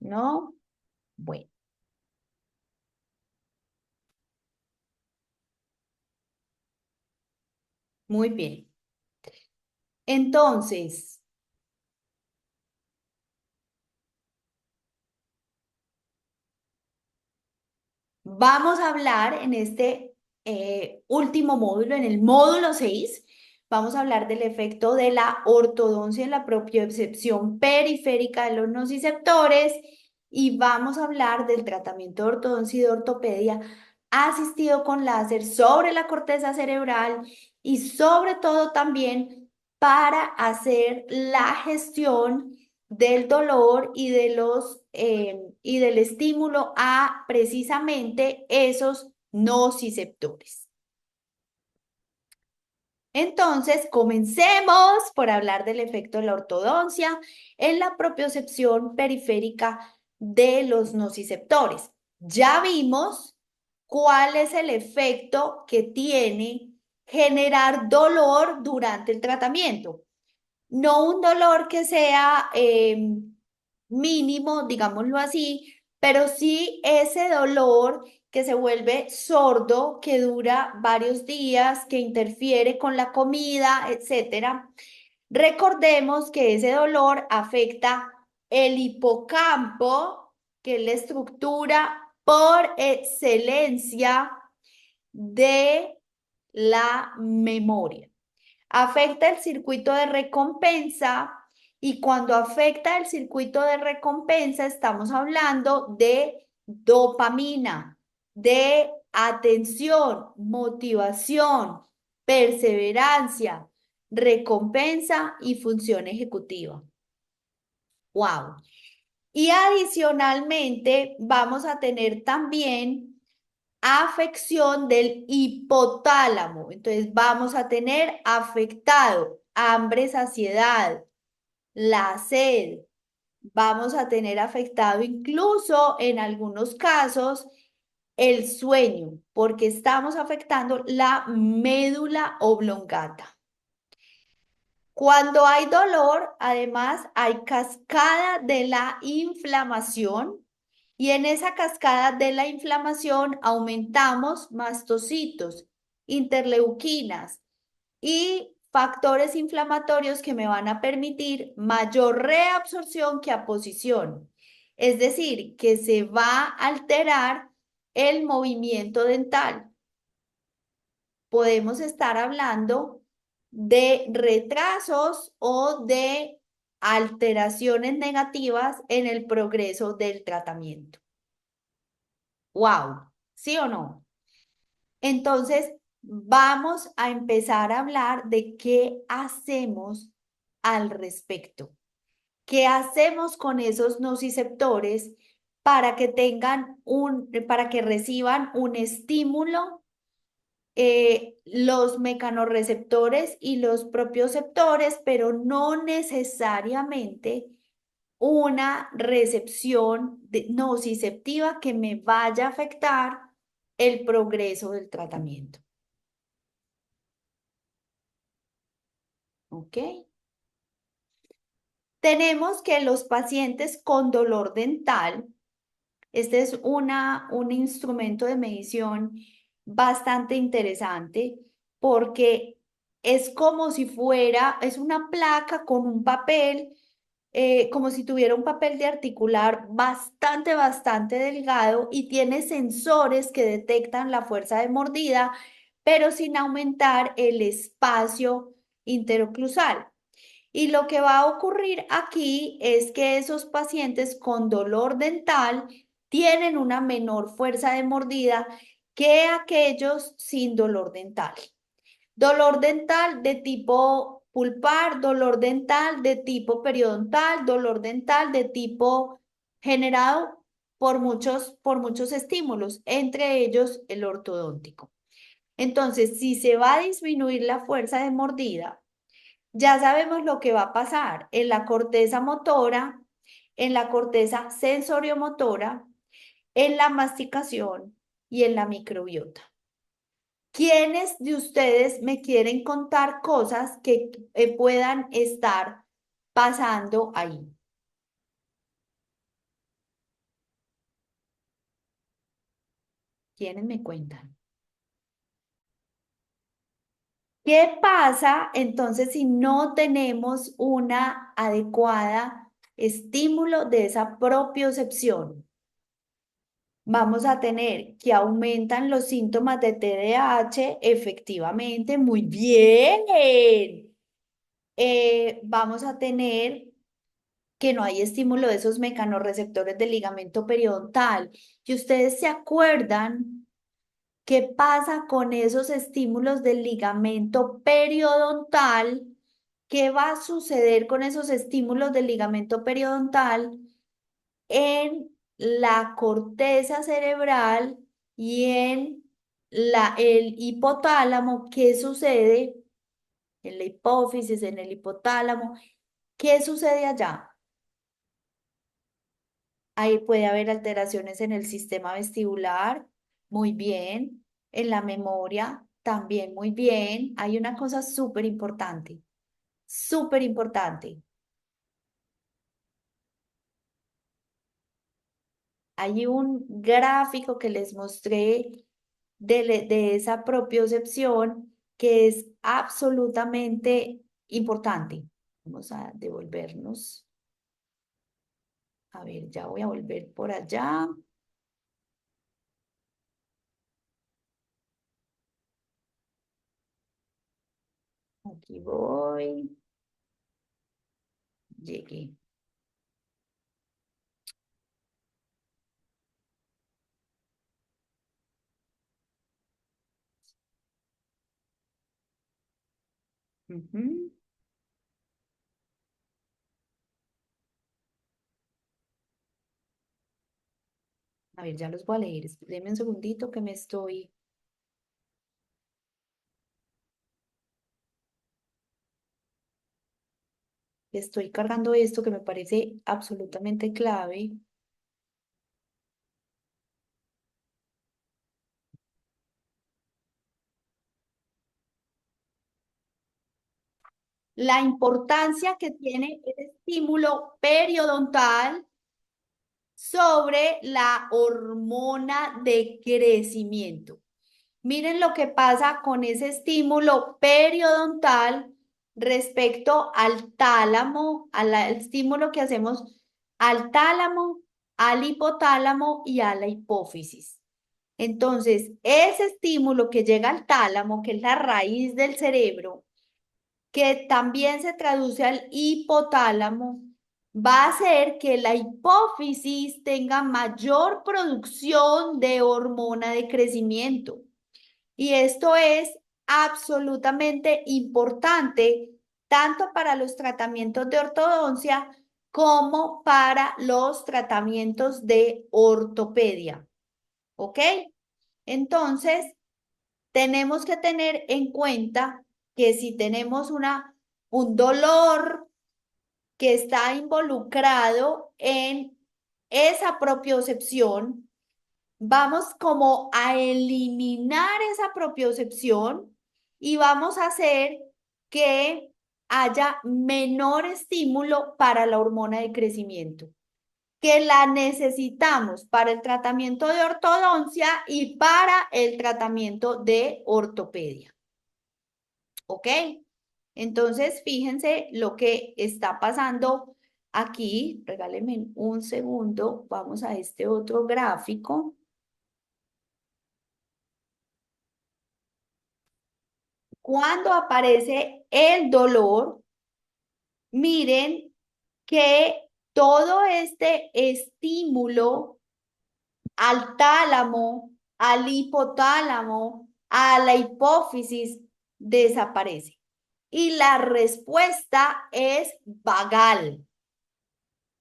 ¿no? Bueno, muy bien. Entonces, vamos a hablar en este último módulo, en el módulo 6, vamos a hablar del efecto de la ortodoncia en la propiocepción periférica de los nociceptores y vamos a hablar del tratamiento de ortodoncia y de ortopedia asistido con láser sobre la corteza cerebral y sobre todo también para hacer la gestión del dolor y de y del estímulo a precisamente esos nociceptores. Entonces, comencemos por hablar del efecto de la ortodoncia en la propiocepción periférica de los nociceptores. Ya vimos cuál es el efecto que tiene generar dolor durante el tratamiento. No un dolor que sea mínimo, digámoslo así, pero sí ese dolor que se vuelve sordo, que dura varios días, que interfiere con la comida, etcétera. Recordemos que ese dolor afecta el hipocampo, que es la estructura por excelencia de la memoria. Afecta el circuito de recompensa y cuando afecta el circuito de recompensa estamos hablando de dopamina, de atención, motivación, perseverancia, recompensa y función ejecutiva. ¡Wow! Y adicionalmente vamos a tener también afección del hipotálamo. Entonces vamos a tener afectado hambre, saciedad, la sed. Vamos a tener afectado incluso en algunos casos el sueño, porque estamos afectando la médula oblongata. Cuando hay dolor, además hay cascada de la inflamación y en esa cascada de la inflamación aumentamos mastocitos, interleuquinas y factores inflamatorios que me van a permitir mayor reabsorción que aposición. Es decir, que se va a alterar el movimiento dental. Podemos estar hablando de retrasos o de alteraciones negativas en el progreso del tratamiento. ¡Wow! ¿Sí o no? Entonces, vamos a empezar a hablar de qué hacemos al respecto. ¿Qué hacemos con esos nociceptores para que para que reciban un estímulo los mecanorreceptores y los propioceptores, pero no necesariamente una recepción nociceptiva que me vaya a afectar el progreso del tratamiento. ¿Ok? Tenemos que los pacientes con dolor dental, este es un instrumento de medición bastante interesante porque es como si fuera, es una placa con un papel, como si tuviera un papel de articular bastante delgado y tiene sensores que detectan la fuerza de mordida, pero sin aumentar el espacio interoclusal. Y lo que va a ocurrir aquí es que esos pacientes con dolor dental tienen una menor fuerza de mordida que aquellos sin dolor dental. Dolor dental de tipo pulpar, dolor dental de tipo periodontal, dolor dental de tipo generado por muchos estímulos, entre ellos el ortodóntico. Entonces, si se va a disminuir la fuerza de mordida, ya sabemos lo que va a pasar en la corteza motora, en la corteza sensoriomotora, en la masticación y en la microbiota. ¿Quiénes de ustedes me quieren contar cosas que puedan estar pasando ahí? ¿Quiénes me cuentan? ¿Qué pasa entonces si no tenemos una adecuada estímulo de esa propiocepción? Vamos a tener que aumentan los síntomas de TDAH, efectivamente, muy bien. Vamos a tener que no hay estímulo de esos mecanorreceptores del ligamento periodontal. ¿Y ustedes se acuerdan qué pasa con esos estímulos del ligamento periodontal? ¿Qué va a suceder con esos estímulos del ligamento periodontal en la corteza cerebral y en el hipotálamo? ¿Qué sucede en la hipófisis, en el hipotálamo? ¿Qué sucede allá? Ahí puede haber alteraciones en el sistema vestibular, muy bien, en la memoria, también muy bien. Hay una cosa súper importante, súper importante. Hay un gráfico que les mostré de esa propiocepción que es absolutamente importante. Vamos a devolvernos. A ver, ya voy a volver por allá. Aquí voy. Llegué. Ujú. A ver, ya los voy a leer. Denme un segundito que me estoy cargando esto que me parece absolutamente clave. La importancia que tiene el estímulo periodontal sobre la hormona de crecimiento. Miren lo que pasa con ese estímulo periodontal respecto al tálamo, al estímulo que hacemos al tálamo, al hipotálamo y a la hipófisis. Entonces, ese estímulo que llega al tálamo, que es la raíz del cerebro, que también se traduce al hipotálamo, va a hacer que la hipófisis tenga mayor producción de hormona de crecimiento. Y esto es absolutamente importante tanto para los tratamientos de ortodoncia como para los tratamientos de ortopedia. ¿Ok? Entonces, tenemos que tener en cuenta que si tenemos un dolor que está involucrado en esa propiocepción, vamos como a eliminar esa propiocepción y vamos a hacer que haya menor estímulo para la hormona de crecimiento, que la necesitamos para el tratamiento de ortodoncia y para el tratamiento de ortopedia. ¿Ok? Entonces, fíjense lo que está pasando aquí. Regálenme un segundo. Vamos a este otro gráfico. Cuando aparece el dolor, miren que todo este estímulo al tálamo, al hipotálamo, a la hipófisis desaparece. Y la respuesta es vagal.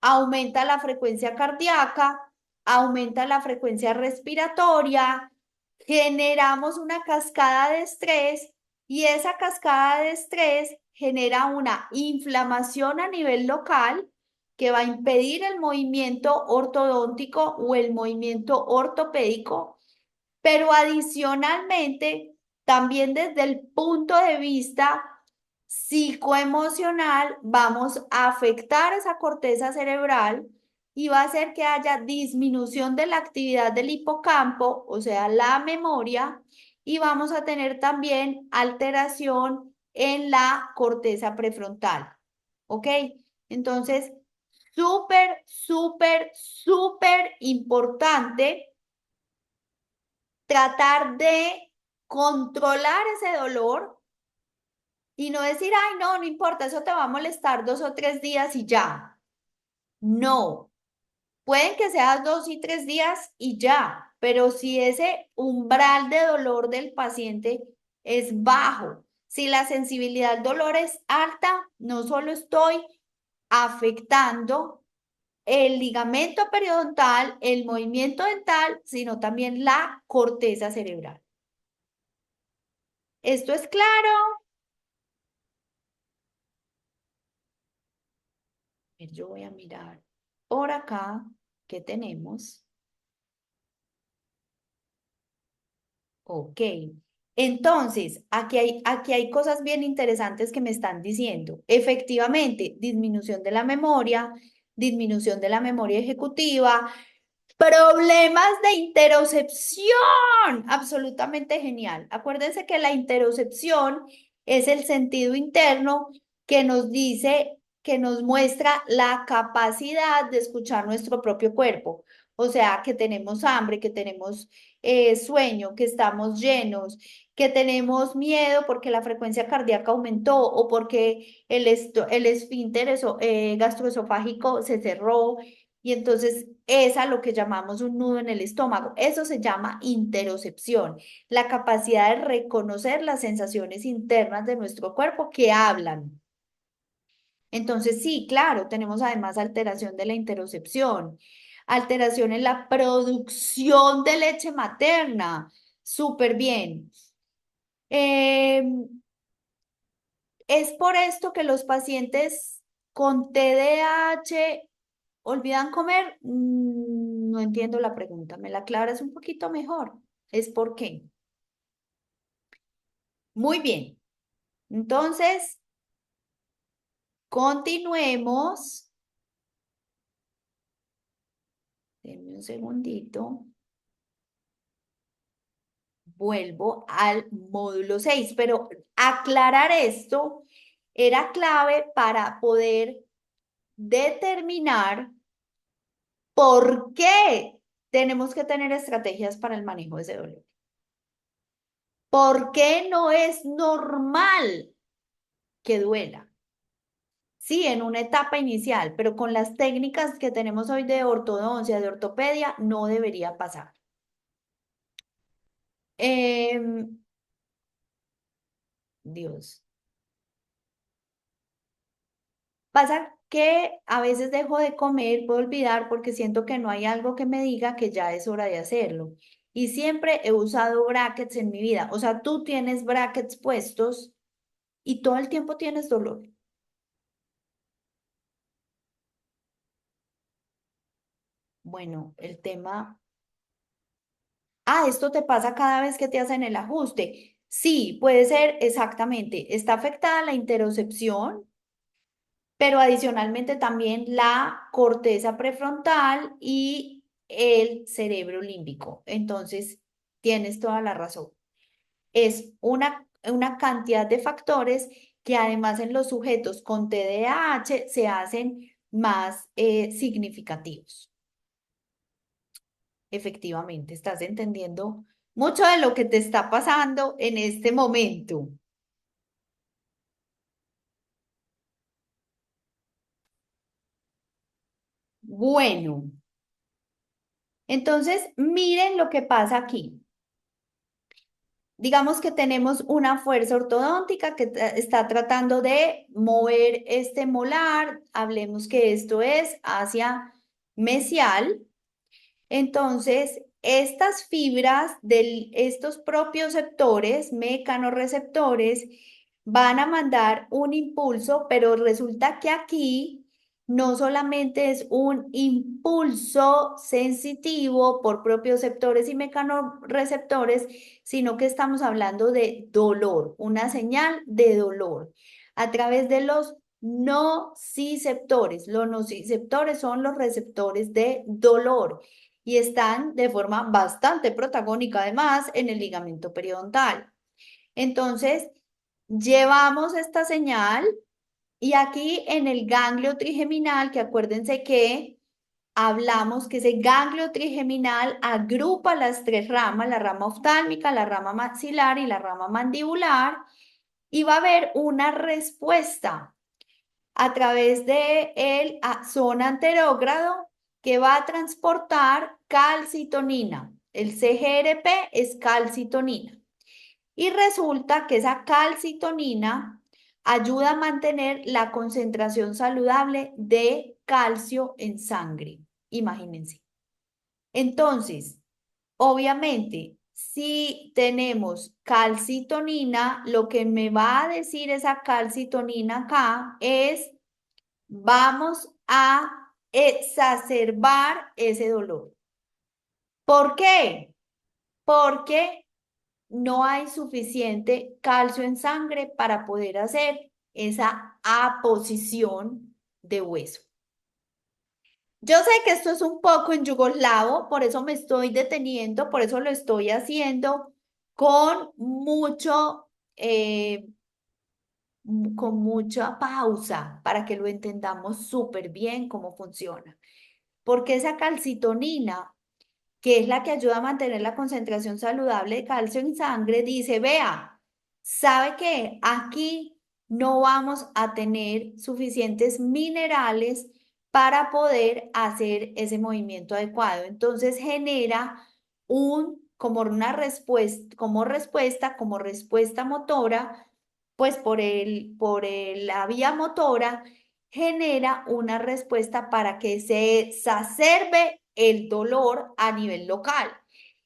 Aumenta la frecuencia cardíaca, aumenta la frecuencia respiratoria, generamos una cascada de estrés y esa cascada de estrés genera una inflamación a nivel local que va a impedir el movimiento ortodóntico o el movimiento ortopédico, pero adicionalmente, también desde el punto de vista psicoemocional, vamos a afectar esa corteza cerebral y va a hacer que haya disminución de la actividad del hipocampo, o sea, la memoria, y vamos a tener también alteración en la corteza prefrontal. ¿Ok? Entonces, súper, súper, súper importante tratar de controlar ese dolor y no decir, ay, no, no importa, eso te va a molestar 2 o 3 días y ya. No, pueden que seas 2 y 3 días y ya, pero si ese umbral de dolor del paciente es bajo, si la sensibilidad al dolor es alta, no solo estoy afectando el ligamento periodontal, el movimiento dental, sino también la corteza cerebral. ¿Esto es claro? Yo voy a mirar por acá qué tenemos. Ok. Entonces, aquí hay cosas bien interesantes que me están diciendo. Efectivamente, disminución de la memoria, disminución de la memoria ejecutiva, problemas de interocepción. Absolutamente genial. Acuérdense que la interocepción es el sentido interno que nos dice, que nos muestra la capacidad de escuchar nuestro propio cuerpo. O sea, que tenemos hambre, que tenemos sueño, que estamos llenos, que tenemos miedo porque la frecuencia cardíaca aumentó o porque el esfínter gastroesofágico se cerró y entonces es a lo que llamamos un nudo en el estómago. Eso se llama interocepción, la capacidad de reconocer las sensaciones internas de nuestro cuerpo que hablan. Entonces, sí, claro, tenemos además alteración de la interocepción, alteración en la producción de leche materna. Súper bien. Es por esto que los pacientes con TDAH olvidan comer. No entiendo la pregunta. ¿Me la aclaras un poquito mejor? ¿Es por qué? Muy bien. Entonces, continuemos. Denme un segundito. Vuelvo al módulo 6, pero aclarar esto era clave para poder determinar por qué tenemos que tener estrategias para el manejo de ese dolor. ¿Por qué no es normal que duela? Sí, en una etapa inicial, pero con las técnicas que tenemos hoy de ortodoncia, de ortopedia, no debería pasar. Em, Dios. Pasa que a veces dejo de comer, puedo olvidar porque siento que no hay algo que me diga que ya es hora de hacerlo. Y siempre he usado brackets en mi vida. O sea, tú tienes brackets puestos y todo el tiempo tienes dolor. Bueno, el tema. Ah, esto te pasa cada vez que te hacen el ajuste. Sí, puede ser exactamente. Está afectada la interocepción, pero adicionalmente también la corteza prefrontal y el cerebro límbico. Entonces, tienes toda la razón. Es una cantidad de factores que además en los sujetos con TDAH se hacen más significativos. Efectivamente, estás entendiendo mucho de lo que te está pasando en este momento. Bueno, entonces miren lo que pasa aquí. Digamos que tenemos una fuerza ortodóntica que está tratando de mover este molar. Hablemos que esto es hacia mesial. Entonces, estas fibras de estos propioceptores, mecanorreceptores, van a mandar un impulso, pero resulta que aquí no solamente es un impulso sensitivo por propioceptores y mecanorreceptores, sino que estamos hablando de dolor, una señal de dolor a través de los nociceptores. Los nociceptores son los receptores de dolor y están de forma bastante protagónica además en el ligamento periodontal. Entonces, llevamos esta señal y aquí en el ganglio trigeminal, que acuérdense que hablamos que ese ganglio trigeminal agrupa las tres ramas, la rama oftálmica, la rama maxilar y la rama mandibular, y va a haber una respuesta a través de el axón anterógrado que va a transportar calcitonina. El CGRP es calcitonina. Y resulta que esa calcitonina ayuda a mantener la concentración saludable de calcio en sangre. Imagínense. Entonces, obviamente, si tenemos calcitonina, lo que me va a decir esa calcitonina acá es, vamos a exacerbar ese dolor. ¿Por qué? Porque no hay suficiente calcio en sangre para poder hacer esa aposición de hueso. Yo sé que esto es un poco en yugoslavo, por eso me estoy deteniendo, por eso lo estoy haciendo con con mucha pausa para que lo entendamos súper bien cómo funciona. Porque esa calcitonina, que es la que ayuda a mantener la concentración saludable de calcio en sangre, dice, vea, ¿sabe qué? Aquí no vamos a tener suficientes minerales para poder hacer ese movimiento adecuado. Entonces genera como una respuesta, como respuesta motora, pues la vía motora genera una respuesta para que se exacerbe el dolor a nivel local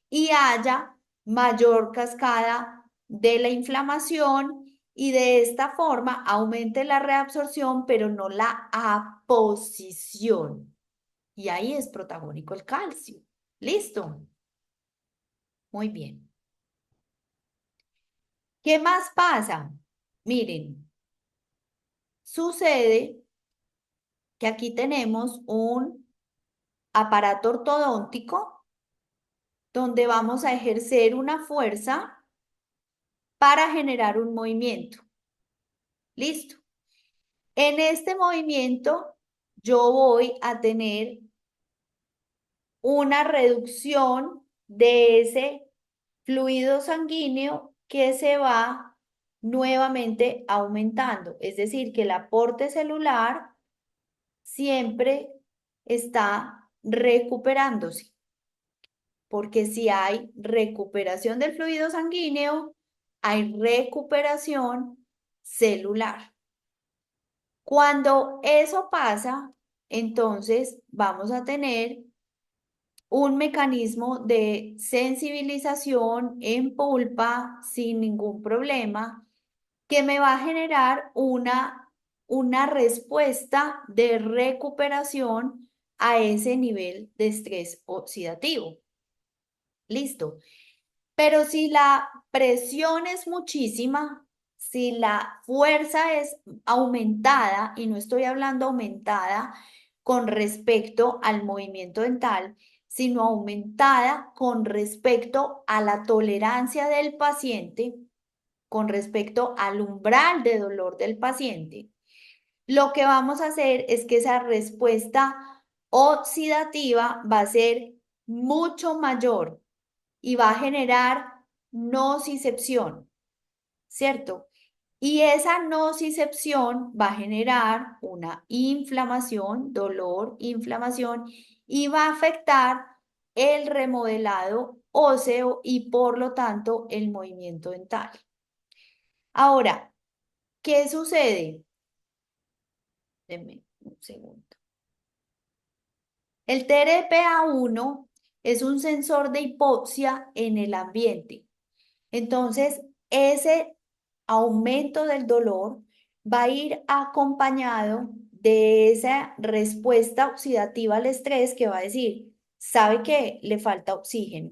y haya mayor cascada de la inflamación y de esta forma aumente la reabsorción, pero no la aposición. Y ahí es protagónico el calcio. ¿Listo? Muy bien. ¿Qué más pasa? Miren, sucede que aquí tenemos un aparato ortodóntico donde vamos a ejercer una fuerza para generar un movimiento. Listo. En este movimiento yo voy a tener una reducción de ese fluido sanguíneo que se va nuevamente aumentando. Es decir, que el aporte celular siempre está recuperándose. Porque si hay recuperación del fluido sanguíneo, hay recuperación celular. Cuando eso pasa, entonces vamos a tener un mecanismo de sensibilización en pulpa sin ningún problema que me va a generar una respuesta de recuperación a ese nivel de estrés oxidativo. Listo. Pero si la presión es muchísima, si la fuerza es aumentada, y no estoy hablando aumentada con respecto al movimiento dental, sino aumentada con respecto a la tolerancia del paciente, con respecto al umbral de dolor del paciente, lo que vamos a hacer es que esa respuesta oxidativa va a ser mucho mayor y va a generar nocicepción, ¿cierto? Y esa nocicepción va a generar una inflamación, dolor, inflamación, y va a afectar el remodelado óseo y por lo tanto el movimiento dental. Ahora, ¿qué sucede? Denme un segundo. El TRPA1 es un sensor de hipoxia en el ambiente. Entonces, ese aumento del dolor va a ir acompañado de esa respuesta oxidativa al estrés que va a decir, ¿sabe qué? Le falta oxígeno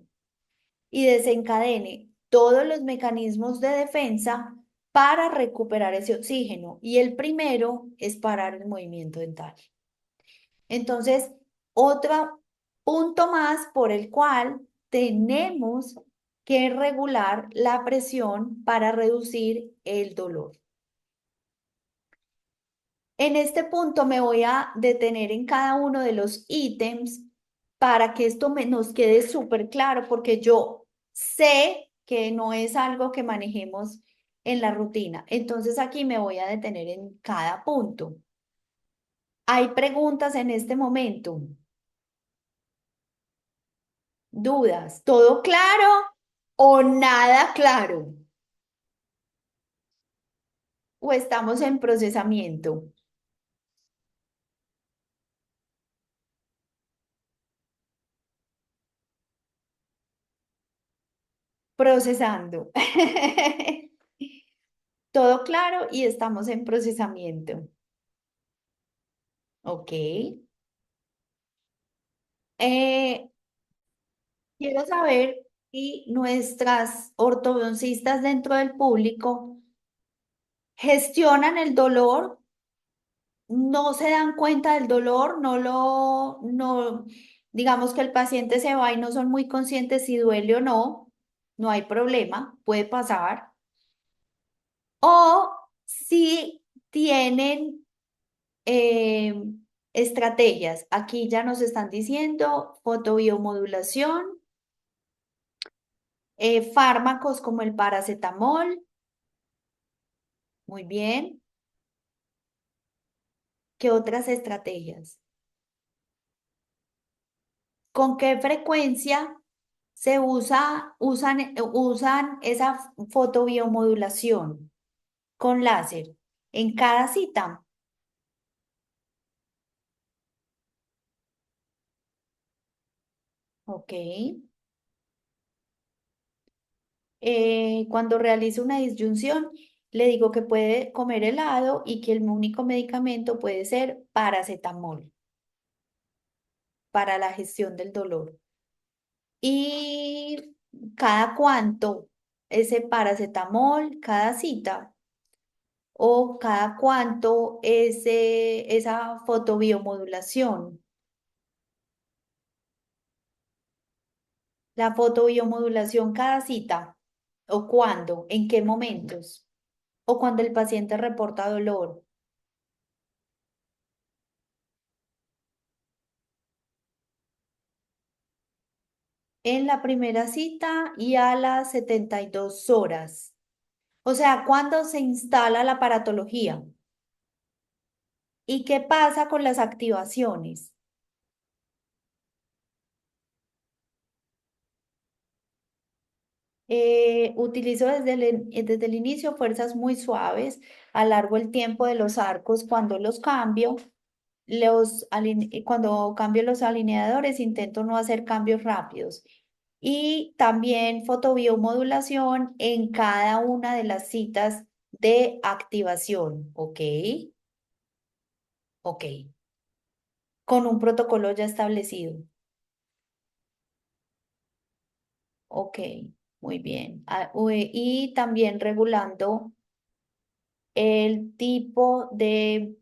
y desencadene todos los mecanismos de defensa para recuperar ese oxígeno y el primero es parar el movimiento dental. Entonces, otro punto más por el cual tenemos que regular la presión para reducir el dolor. En este punto me voy a detener en cada uno de los ítems para que esto nos quede súper claro, porque yo sé que no es algo que manejemos en la rutina. Entonces aquí me voy a detener en cada punto. ¿Hay preguntas en este momento? ¿Dudas? ¿Todo claro o nada claro? ¿O estamos en procesamiento? Procesando. Todo claro y estamos en procesamiento. Ok. Eh, quiero saber si nuestras ortodoncistas dentro del público gestionan el dolor, no se dan cuenta del dolor, digamos que el paciente se va y no son muy conscientes si duele o no, no hay problema, puede pasar. O si tienen eh, estrategias, aquí ya nos están diciendo fotobiomodulación, fármacos como el paracetamol, muy bien. ¿Qué otras estrategias? ¿Con qué frecuencia usan esa fotobiomodulación con láser? En cada cita. Ok. Cuando realiza una disyunción, le digo que puede comer helado y que el único medicamento puede ser paracetamol para la gestión del dolor. ¿Y cada cuánto ese paracetamol, cada cita? ¿O cada cuánto esa fotobiomodulación? La fotobiomodulación cada cita. ¿O cuándo? ¿En qué momentos? ¿O cuando el paciente reporta dolor? En la primera cita y a las 72 horas. O sea, ¿cuándo se instala la aparatología? ¿Y qué pasa con las activaciones? Utilizo desde el inicio fuerzas muy suaves, alargo el tiempo de los arcos cuando los cambio, cuando cambio los alineadores intento no hacer cambios rápidos y también fotobiomodulación en cada una de las citas de activación, ¿ok? Ok, con un protocolo ya establecido, ok, muy bien. Y también regulando el tipo de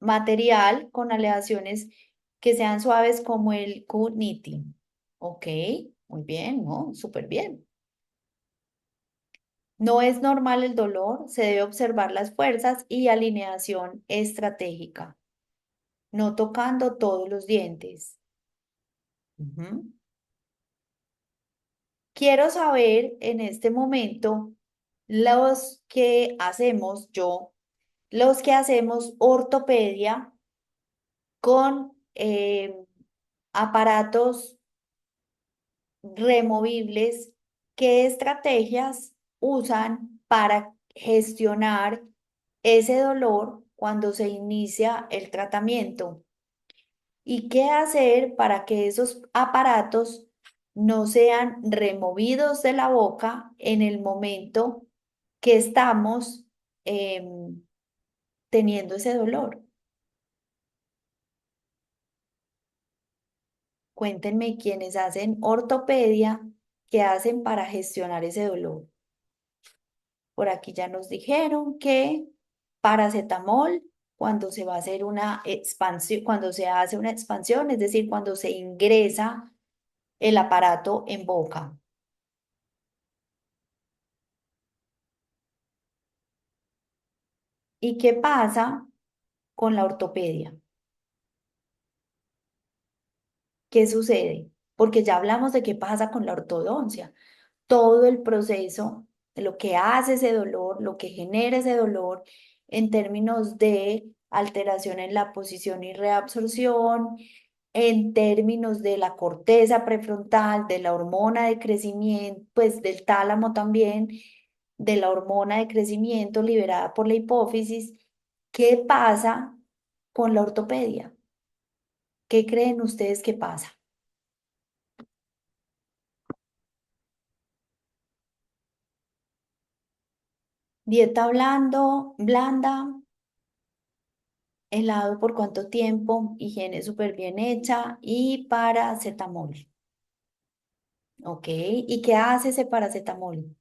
material con aleaciones que sean suaves como el Q-knitting. Ok, muy bien, ¿no? Súper bien. No es normal el dolor, se debe observar las fuerzas y alineación estratégica, no tocando todos los dientes. Ujú. Quiero saber en este momento los que hacemos, los que hacemos ortopedia con aparatos removibles, ¿qué estrategias usan para gestionar ese dolor cuando se inicia el tratamiento? ¿Y qué hacer para que esos aparatos no sean removidos de la boca en el momento que estamos em, teniendo ese dolor? Cuéntenme quienes hacen ortopedia, qué hacen para gestionar ese dolor. Por aquí ya nos dijeron que paracetamol, cuando se va a hacer una expansión, cuando se hace una expansión, es decir, cuando se ingresa el aparato en boca. ¿Y qué pasa con la ortopedia? ¿Qué sucede? Porque ya hablamos de qué pasa con la ortodoncia. Todo el proceso, de lo que hace ese dolor, lo que genera ese dolor en términos de alteración en la posición y reabsorción, en términos de la corteza prefrontal, de la hormona de crecimiento, pues del tálamo también, de la hormona de crecimiento liberada por la hipófisis. ¿Qué pasa con la ortopedia? ¿Qué creen ustedes que pasa? Dieta blanda, helado por cuánto tiempo, higiene súper bien hecha y paracetamol. ¿Ok? ¿Y qué hace ese paracetamol?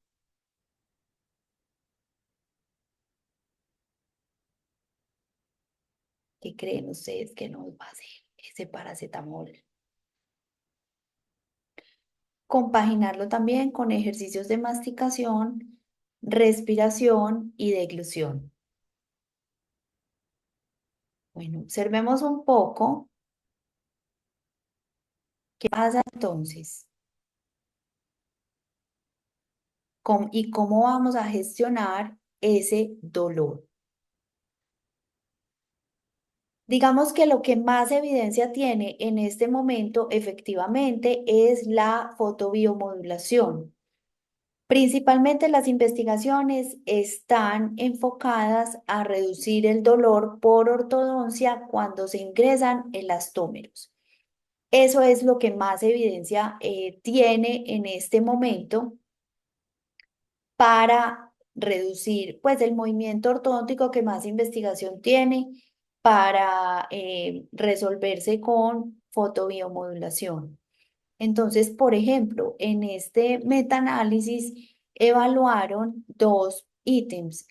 ¿Qué creen ustedes que nos va a hacer ese paracetamol? Compaginarlo también con ejercicios de masticación, respiración y deglución. Bueno, observemos un poco qué pasa entonces y cómo vamos a gestionar ese dolor. Digamos que lo que más evidencia tiene en este momento efectivamente es la fotobiomodulación. Principalmente las investigaciones están enfocadas a reducir el dolor por ortodoncia cuando se ingresan elastómeros. Eso es lo que más evidencia tiene en este momento para reducir pues el movimiento ortodóntico que más investigación tiene para resolverse con fotobiomodulación. Entonces, por ejemplo, en este metaanálisis evaluaron dos ítems,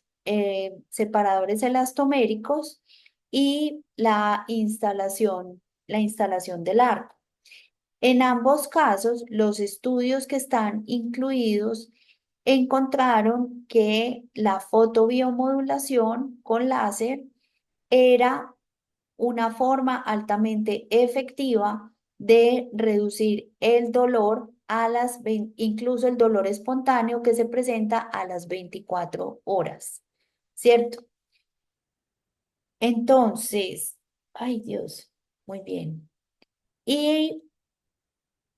separadores elastoméricos y la instalación del arco. En ambos casos, los estudios que están incluidos encontraron que la fotobiomodulación con láser era una forma altamente efectiva de reducir el dolor incluso el dolor espontáneo que se presenta a las 24 horas, ¿cierto? Entonces, ay Dios, muy bien. Y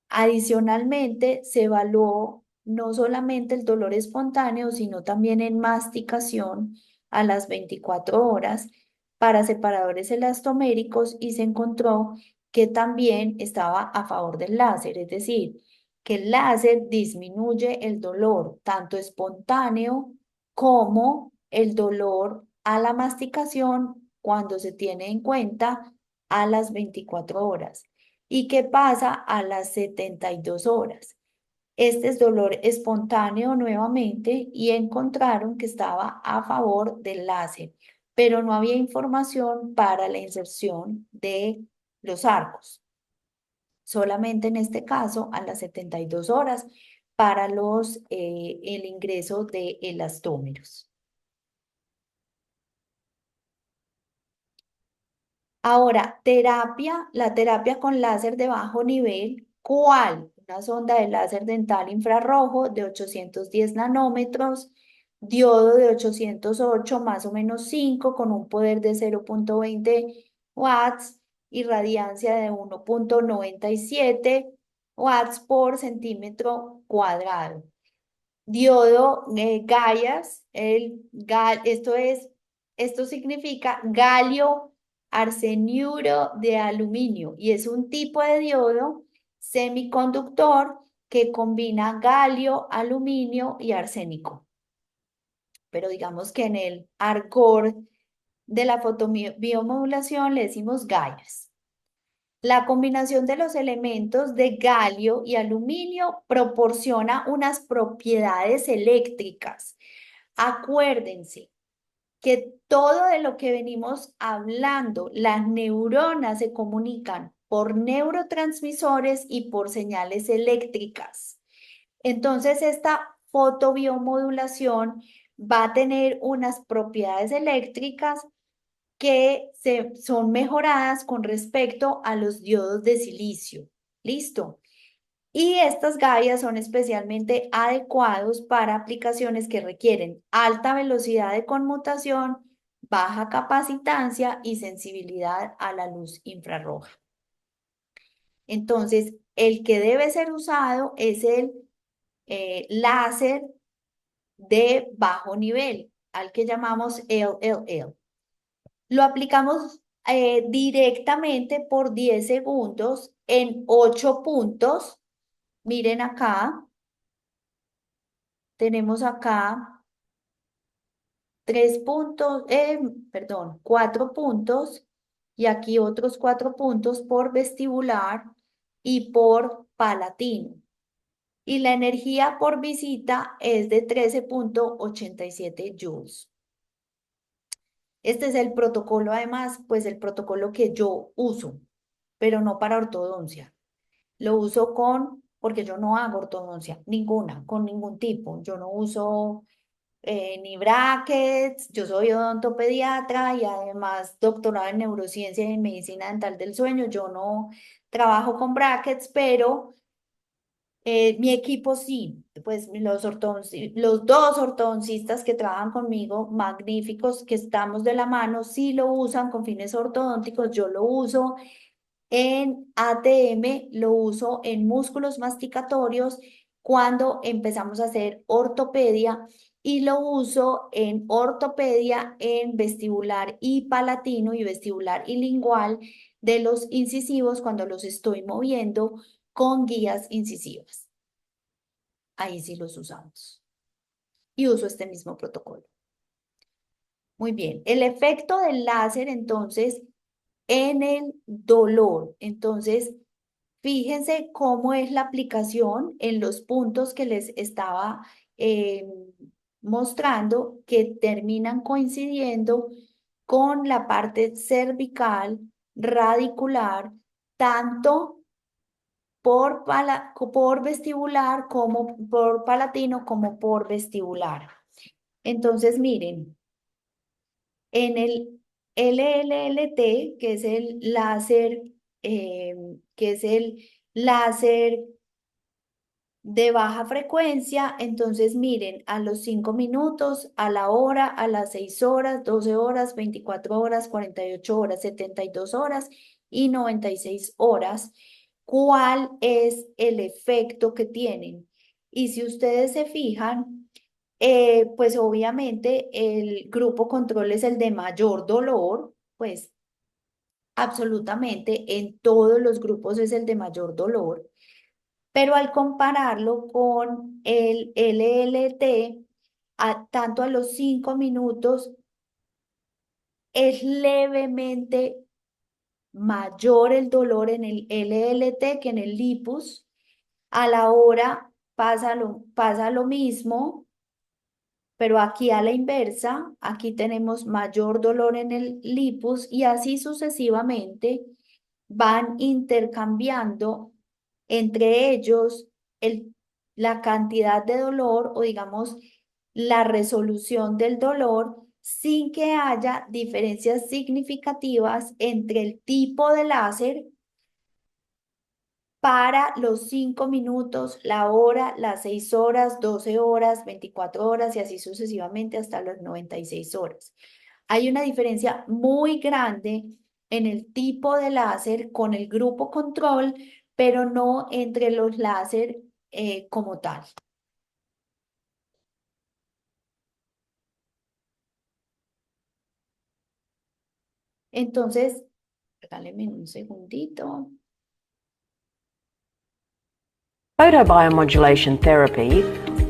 adicionalmente, se evaluó no solamente el dolor espontáneo, sino también en masticación a las 24 horas para separadores elastoméricos y se encontró que también estaba a favor del láser, es decir, que el láser disminuye el dolor tanto espontáneo como el dolor a la masticación cuando se tiene en cuenta a las 24 horas. ¿Y qué pasa a las 72 horas? Este es dolor espontáneo nuevamente y encontraron que estaba a favor del láser, pero no había información para la inserción de los arcos. Solamente en este caso a las 72 horas para el ingreso de elastómeros. Ahora, la terapia con láser de bajo nivel, ¿cuál? Una sonda de láser dental infrarrojo de 810 nanómetros, diodo de 808 más o menos 5 con un poder de 0,20 watts y radiancia de 1,97 watts por centímetro cuadrado. Diodo Gaias, esto significa galio arseniuro de aluminio y es un tipo de diodo semiconductor que combina galio, aluminio y arsénico. Pero digamos que en el argor de la fotobiomodulación le decimos Gaias. La combinación de los elementos de galio y aluminio proporciona unas propiedades eléctricas Acuérdense que todo de lo que venimos hablando, las neuronas se comunican por neurotransmisores y por señales eléctricas. Entonces, esta fotobiomodulación va a tener unas propiedades eléctricas que son mejoradas con respecto a los diodos de silicio. ¿Listo? Y estas gallas son especialmente adecuados para aplicaciones que requieren alta velocidad de conmutación, baja capacitancia y sensibilidad a la luz infrarroja. Entonces, el que debe ser usado es el láser de bajo nivel, al que llamamos LLL. Lo aplicamos directamente por 10 segundos en 8 puntos. Miren acá, tenemos acá 4 puntos y aquí otros 4 puntos por vestibular y por palatino. Y la energía por visita es de 13,87 joules. Este es el protocolo, además, pues el protocolo que yo uso, pero no para ortodoncia. Lo uso porque yo no hago ortodoncia, ninguna, con ningún tipo. Yo no uso ni brackets, yo soy odontopediatra y además doctorada en neurociencia y en medicina dental del sueño. Yo no trabajo con brackets, pero mi equipo sí, pues los dos ortodoncistas que trabajan conmigo, magníficos, que estamos de la mano, sí lo usan con fines ortodónticos, yo lo uso en ATM, lo uso en músculos masticatorios cuando empezamos a hacer ortopedia y lo uso en ortopedia en vestibular y palatino y vestibular y lingual de los incisivos cuando los estoy moviendo con guías incisivas. Ahí sí los usamos. Y uso este mismo protocolo. Muy bien. El efecto del láser, entonces, en el dolor. Entonces, fíjense cómo es la aplicación en los puntos que les estaba mostrando que terminan coincidiendo con la parte cervical, radicular, tanto por vestibular como por palatino como por vestibular. Entonces, miren, en el LLT, que es el láser de baja frecuencia, entonces miren, a los 5 minutos, a la hora, a las 6 horas, 12 horas, 24 horas, 48 horas, 72 horas y 96 horas, ¿cuál es el efecto que tienen? Y si ustedes se fijan, pues obviamente el grupo control es el de mayor dolor, pues absolutamente en todos los grupos es el de mayor dolor, pero al compararlo con el LLT, tanto a los 5 minutos es levemente mayor el dolor en el LLT que en el lipus. A la hora pasa lo mismo, pero aquí a la inversa, aquí tenemos mayor dolor en el lipus y así sucesivamente van intercambiando entre ellos la cantidad de dolor o digamos la resolución del dolor sin que haya diferencias significativas entre el tipo de láser para los 5 minutos, la hora, las 6 horas, 12 horas, 24 horas y así sucesivamente hasta las 96 horas. Hay una diferencia muy grande en el tipo de láser con el grupo control, pero no entre los láser como tal. Entonces, regáleme un segundito. Photobiomodulation therapy,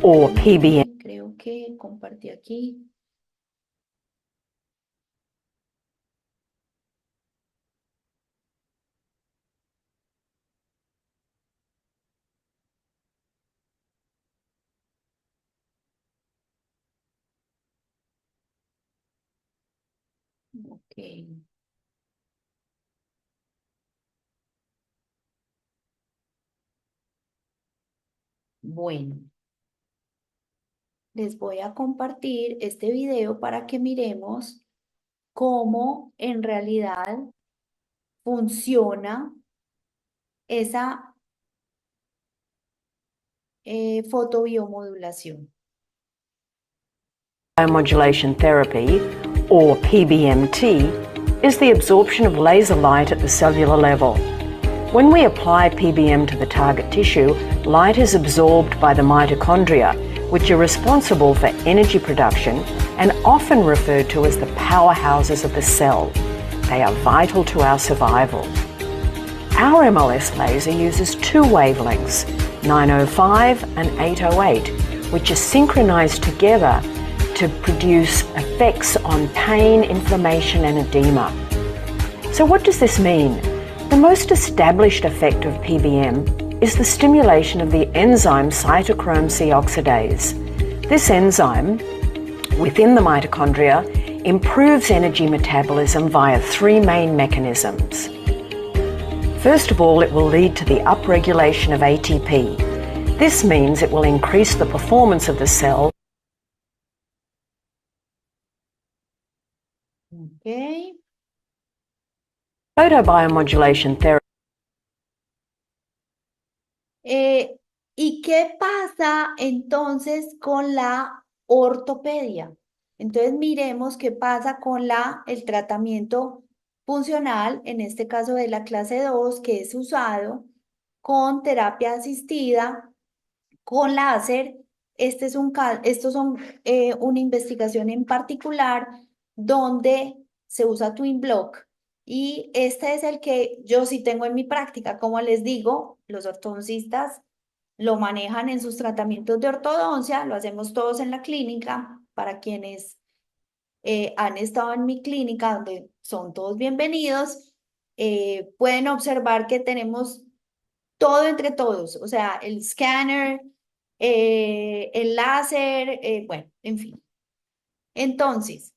or PBM. Creo que compartí aquí. Ok. Bueno, les voy a compartir este video para que miremos cómo en realidad funciona esa fotobiomodulación. Biomodulation therapy, or PBMT, is the absorption of laser light at the cellular level. When we apply PBM to the target tissue, light is absorbed by the mitochondria, which are responsible for energy production and often referred to as the powerhouses of the cell. They are vital to our survival. Our MLS laser uses two wavelengths, 905 and 808, which are synchronized together to produce effects on pain, inflammation and edema. So what does this mean? The most established effect of PBM is the stimulation of the enzyme cytochrome C oxidase. This enzyme, within the mitochondria, improves energy metabolism via three main mechanisms. First of all, it will lead to the upregulation of ATP. This means it will increase the performance of the cell. Ok. Photobiomodulation therapy. ¿Y qué pasa entonces con la ortopedia? Entonces miremos qué pasa con el tratamiento funcional, en este caso de la clase 2, que es usado con terapia asistida, con láser. Estos son una investigación en particular donde se usa Twin Block. Y este es el que yo sí tengo en mi práctica. Como les digo, los ortodoncistas lo manejan en sus tratamientos de ortodoncia, lo hacemos todos en la clínica. Para quienes han estado en mi clínica, donde son todos bienvenidos, pueden observar que tenemos todo entre todos, o sea, el escáner, el láser, bueno, en fin. Entonces,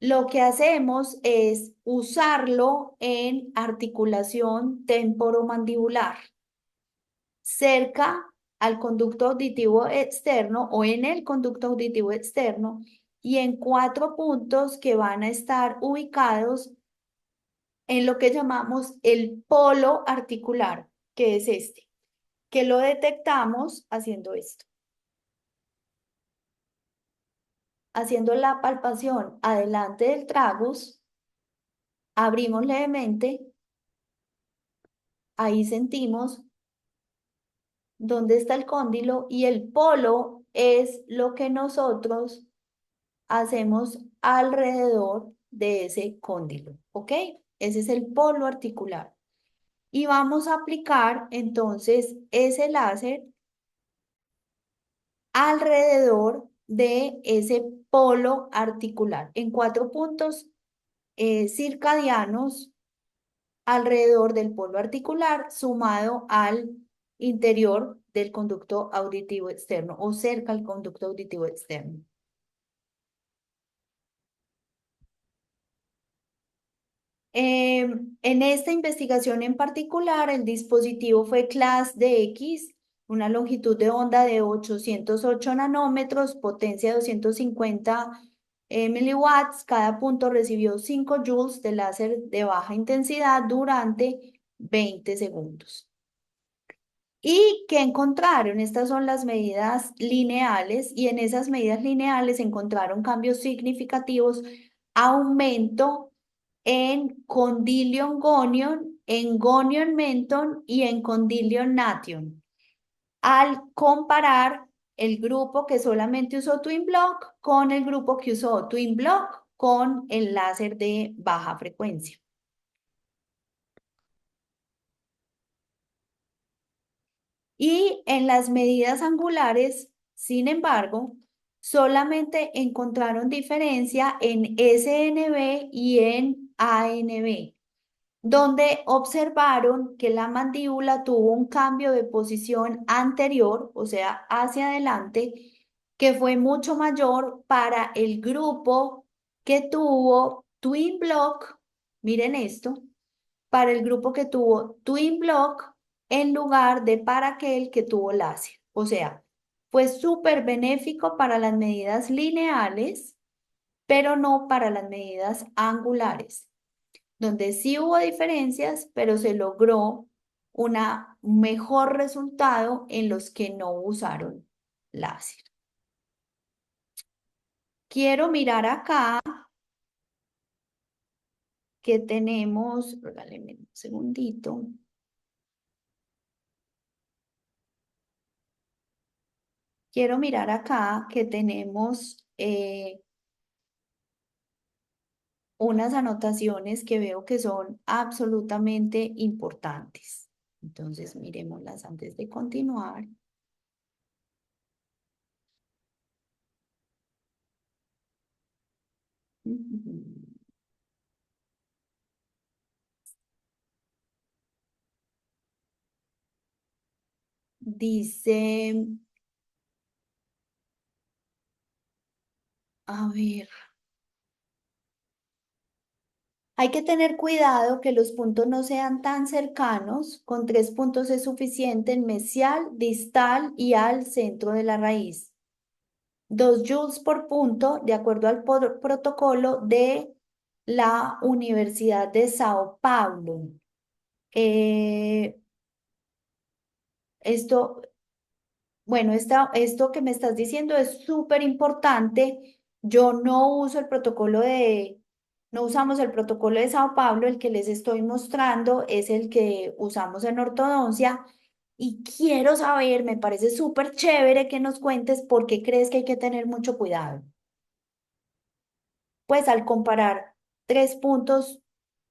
lo que hacemos es usarlo en articulación temporomandibular, cerca al conducto auditivo externo o en el conducto auditivo externo y en 4 puntos que van a estar ubicados en lo que llamamos el polo articular, que es este, que lo detectamos haciendo esto. Haciendo la palpación adelante del tragus, abrimos levemente, ahí sentimos dónde está el cóndilo y el polo es lo que nosotros hacemos alrededor de ese cóndilo, ¿ok? Ese es el polo articular. Y vamos a aplicar entonces ese láser alrededor de ese polo articular en 4 puntos circadianos alrededor del polo articular sumado al interior del conducto auditivo externo o cerca al conducto auditivo externo. En esta investigación en particular, el dispositivo fue Class DX, una longitud de onda de 808 nanómetros, potencia 250 miliwatts. Cada punto recibió 5 joules de láser de baja intensidad durante 20 segundos. ¿Y qué encontraron? Estas son las medidas lineales y en esas medidas lineales encontraron cambios significativos, aumento en condylion gonion, en gonion menton y en condylion nation. Al comparar el grupo que solamente usó Twin Block con el grupo que usó Twin Block con el láser de baja frecuencia. Y en las medidas angulares, sin embargo, solamente encontraron diferencia en SNB y en ANB, donde observaron que la mandíbula tuvo un cambio de posición anterior, o sea, hacia adelante, que fue mucho mayor para el grupo que tuvo Twin Block, miren esto, para el grupo que tuvo Twin Block en lugar de para aquel que tuvo láser. O sea, fue súper benéfico para las medidas lineales, pero no para las medidas angulares, donde sí hubo diferencias, pero se logró un mejor resultado en los que no usaron láser. Quiero mirar acá que tenemos, regáleme un segundito. Quiero mirar acá que tenemos unas anotaciones que veo que son absolutamente importantes. Entonces, miremoslas antes de continuar. Dice, a ver, hay que tener cuidado que los puntos no sean tan cercanos, con 3 puntos es suficiente en mesial, distal y al centro de la raíz. 2 joules por punto, de acuerdo al protocolo de la Universidad de Sao Paulo. Esto, bueno, esto que me estás diciendo es súper importante. Yo no uso el protocolo no usamos el protocolo de Sao Paulo, el que les estoy mostrando es el que usamos en ortodoncia. Y quiero saber, me parece súper chévere que nos cuentes por qué crees que hay que tener mucho cuidado. Pues al comparar 3 puntos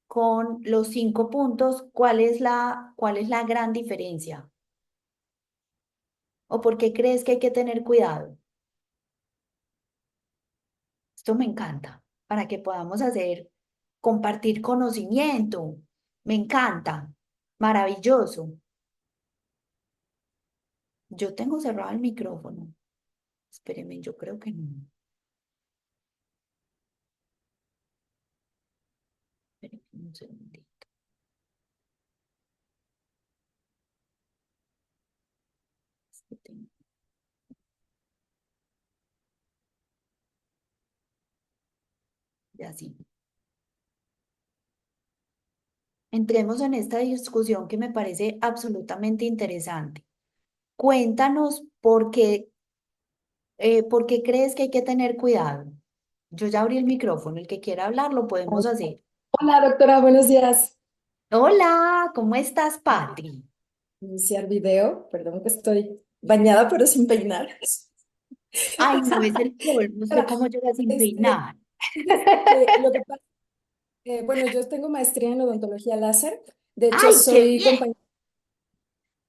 con los 5 puntos, cuál es la gran diferencia? ¿O por qué crees que hay que tener cuidado? Esto me encanta, para que podamos compartir conocimiento. Me encanta, maravilloso. Yo tengo cerrado el micrófono. Espérenme, yo creo que no. Espérenme un segundito. Es que ya sí. Entremos en esta discusión que me parece absolutamente interesante. Cuéntanos por qué crees que hay que tener cuidado. Yo ya abrí el micrófono, el que quiera hablar lo podemos hacer. Hola, doctora, buenos días. Hola, ¿cómo estás, Patri? Iniciar video, perdón que estoy bañada pero sin peinar. Ay, no es el colmo, ¿usted cómo llega sin Este, peinar? fíjese que lo que pasa, bueno, yo tengo maestría en odontología láser. De hecho, ¡Ay, qué soy bien! compañera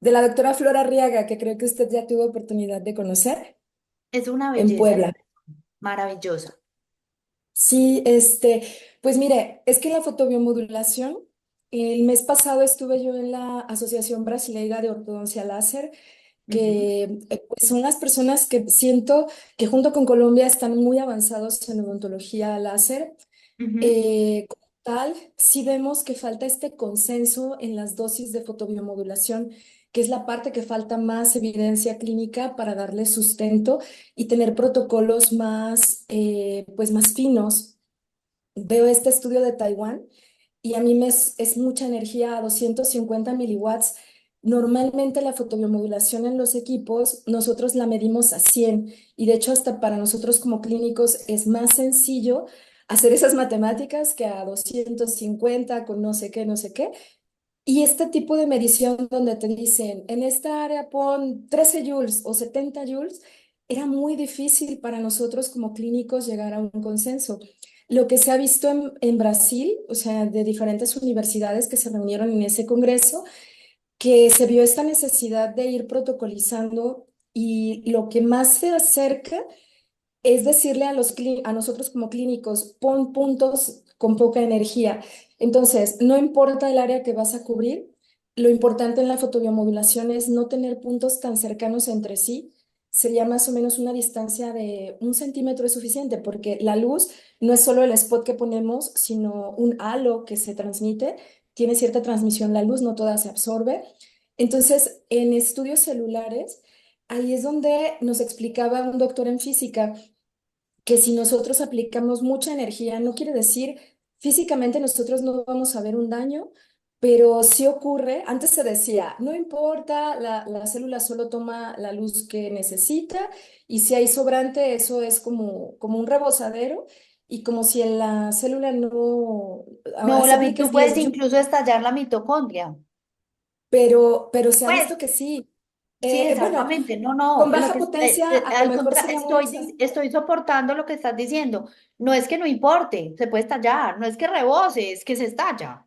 de la doctora Flora Arriaga, que creo que usted ya tuvo oportunidad de conocer Es una en belleza, Puebla. maravillosa. Sí, pues mire, es que la fotobiomodulación, el mes pasado estuve yo en la Asociación Brasileira de Ortodoncia Láser, Ujú, que pues son las personas que siento que junto con Colombia están muy avanzados en odontología láser. ujú, Como tal, sí vemos que falta este consenso en las dosis de fotobiomodulación, que es la parte que falta más evidencia clínica para darle sustento y tener protocolos más, pues más finos. Veo este estudio de Taiwán y a mí es mucha energía a 250 miliwatts. Normalmente la fotobiomodulación en los equipos, nosotros la medimos a 100 y de hecho hasta para nosotros como clínicos es más sencillo hacer esas matemáticas que a 250 con no sé qué, no sé qué. Y este tipo de medición donde te dicen, en esta área pon 13 joules o 70 joules, era muy difícil para nosotros como clínicos llegar a un consenso. Lo que se ha visto en Brasil, o sea, de diferentes universidades que se reunieron en ese congreso, que se vio esta necesidad de ir protocolizando y lo que más se acerca es decirle a nosotros como clínicos, pon puntos con poca energía. Entonces, no importa el área que vas a cubrir, lo importante en la fotobiomodulación es no tener puntos tan cercanos entre sí, sería más o menos una distancia de 1 centímetro es suficiente, porque la luz no es solo el spot que ponemos, sino un halo que se transmite, tiene cierta transmisión la luz, no toda se absorbe. Entonces, en estudios celulares, ahí es donde nos explicaba un doctor en física que si nosotros aplicamos mucha energía, no quiere decir físicamente nosotros no vamos a ver un daño, pero sí ocurre, antes se decía, no importa, la célula solo toma la luz que necesita y si hay sobrante, eso es como un rebosadero y como si en la célula no, No, así apliques tú puedes 10 joules, incluso estallar la mitocondria. pero se ha Pues visto que sí. sí, Bueno, exactamente. No, no, con lo baja que potencia a lo al mejor contrario, sería muy usado. estoy soportando lo que estás diciendo. No es que no importe, se puede estallar, no es que rebose, es que se estalla.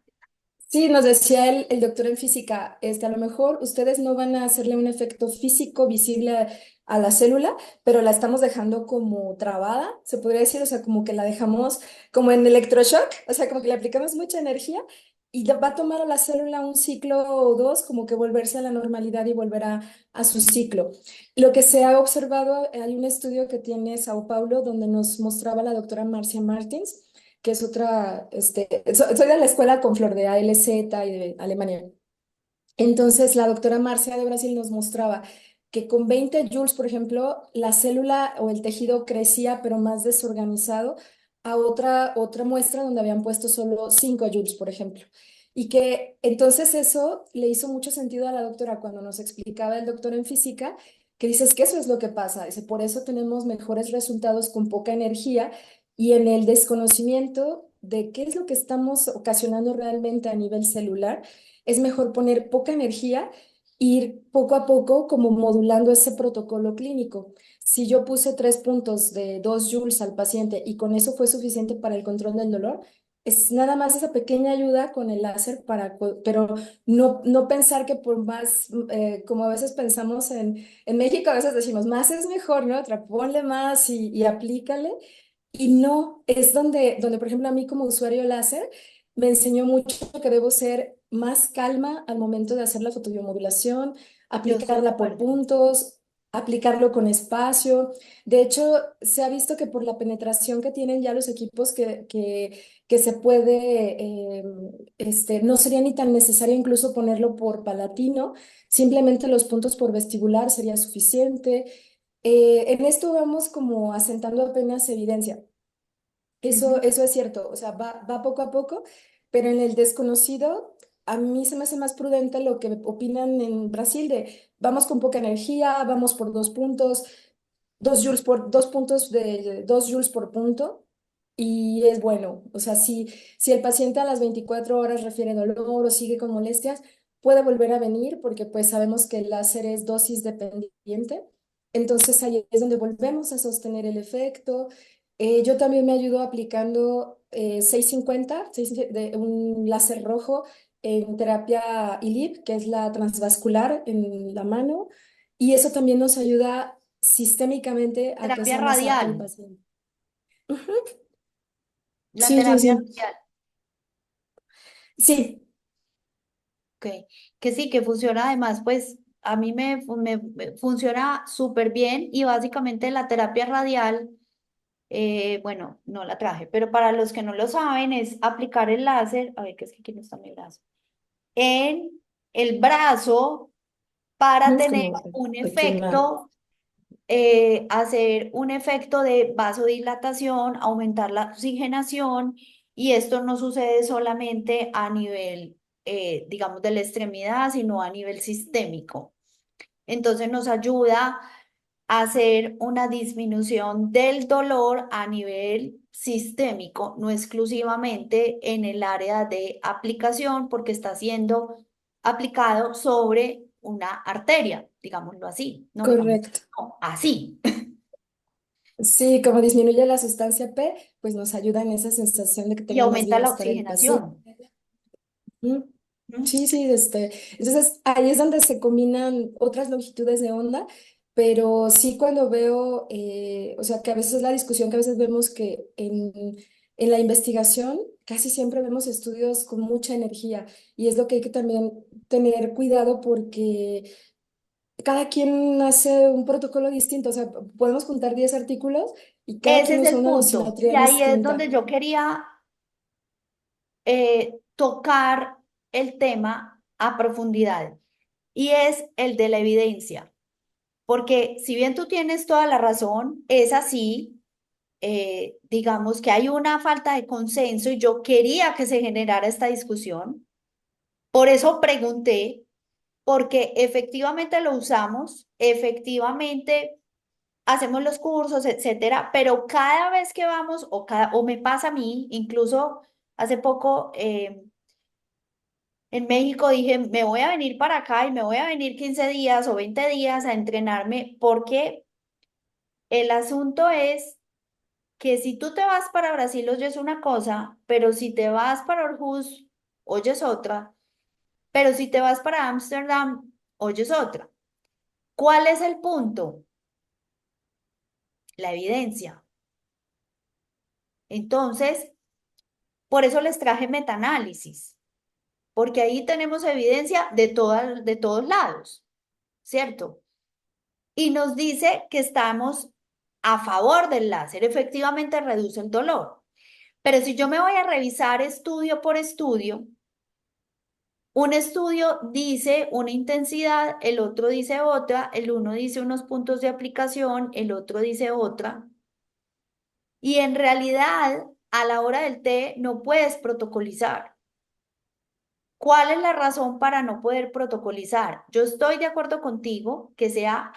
Sí, nos decía el doctor en física, a lo mejor ustedes no van a hacerle un efecto físico visible a la célula, pero la estamos dejando como trabada, se podría decir, o sea, como que la dejamos como en electroshock, o sea, como que le aplicamos mucha energía y va a tomar a la célula un ciclo o dos, como que volverse a la normalidad y volver a su ciclo. Lo que se ha observado, hay un estudio que tiene Sao Paulo donde nos mostraba la doctora Marcia Martins, que es otra, soy de la escuela con Flor de ALZ y de Alemania. Entonces, la doctora Marcia de Brasil nos mostraba que con 20 joules, por ejemplo, la célula o el tejido crecía, pero más desorganizado, a otra muestra donde habían puesto solo 5 joules, por ejemplo. Y que entonces eso le hizo mucho sentido a la doctora cuando nos explicaba el doctor en física, que dices que eso es lo que pasa. Dice, por eso tenemos mejores resultados con poca energía y en el desconocimiento de qué es lo que estamos ocasionando realmente a nivel celular es mejor poner poca energía, ir poco a poco como modulando ese protocolo clínico. Si yo puse 3 puntos de 2 joules al paciente y con eso fue suficiente para el control del dolor, es nada más esa pequeña ayuda con el láser pero no pensar que por más, como a veces pensamos en México, a veces decimos, más es mejor, ¿no? Otra, ponle más y aplícale. Y no, es donde, por ejemplo, a mí como usuario láser, me enseñó mucho que debo ser más calma al momento de hacer la fotobiomodulación, Yo estoy de aplicarla por acuerdo. puntos, aplicarlo con espacio. De hecho, se ha visto que por la penetración que tienen ya los equipos que se puede, no sería ni tan necesario incluso ponerlo por palatino, simplemente los puntos por vestibular sería suficiente. En esto vamos como asentando apenas evidencia. Ujú. Eso es cierto, o sea, va poco a poco, pero en el desconocido, a mí se me hace más prudente lo que opinan en Brasil de vamos con poca energía, vamos por 2 puntos, 2 joules por 2 puntos de 2 joules por punto, y es bueno. O sea, si el paciente a las 24 horas refiere dolor o sigue con molestias, puede volver a venir porque pues sabemos que el láser es dosis dependiente. Entonces ahí es donde volvemos a sostener el efecto. Yo también me ayudo aplicando 650, de un láser rojo en terapia ILIP, que es la transvascular en la mano, y eso también nos ayuda sistémicamente a que Terapia sea más apto radial, el paciente. Ujú. la Sí, sí, terapia sí. radial, Sí. que sí, que funciona además, pues a mí me funciona súper bien y básicamente la terapia radial, bueno, no la traje, pero para los que no lo saben es aplicar el láser, a ver, que es que aquí no está mi brazo, en el brazo para Es tener como un aquí más. efecto, hacer un efecto de vasodilatación, aumentar la oxigenación, y esto no sucede solamente a nivel, digamos, de la extremidad, sino a nivel sistémico. Entonces nos ayuda a hacer una disminución del dolor a nivel sistémico, no exclusivamente en el área de aplicación, porque está siendo aplicado sobre una arteria, digámoslo así, no digamos, Correcto. no, así. Sí, como disminuye la sustancia P, pues nos ayuda en esa sensación de que Y tenga más aumenta la bienestar el paciente. oxigenación. Mm. ¿No? Sí, sí, entonces ahí es donde se combinan otras longitudes de onda, pero sí cuando veo, o sea, que a veces la discusión que a veces vemos que en la investigación casi siempre vemos estudios con mucha energía y es lo que hay que también tener cuidado porque cada quien hace un protocolo distinto, o sea, podemos juntar 10 artículos y cada Ese quien es usa el una punto. Y dosimetría ahí es distinta. donde yo quería tocar el tema a profundidad, y es el de la evidencia. Porque si bien tú tienes toda la razón, es así, digamos que hay una falta de consenso y yo quería que se generara esta discusión. Por eso pregunté, porque efectivamente lo usamos, efectivamente hacemos los cursos, etcétera, pero cada vez que vamos, o me pasa a mí, incluso hace poco en México dije, me voy a venir para acá y me voy a venir 15 días o 20 días a entrenarme, porque el asunto es que si tú te vas para Brasil oyes una cosa, pero si te vas para Aarhus oyes otra, pero si te vas para Ámsterdam oyes otra. ¿Cuál es el punto? La evidencia. Entonces, por eso les traje metaanálisis, porque ahí tenemos evidencia de todos lados, ¿cierto? Y nos dice que estamos a favor del láser, efectivamente reduce el dolor. Pero si yo me voy a revisar estudio por estudio, un estudio dice una intensidad, el otro dice otra, el uno dice unos puntos de aplicación, el otro dice otra. Y en realidad, a la hora del té no puedes protocolizar. ¿Cuál es la razón para no poder protocolizar? Yo estoy de acuerdo contigo que sea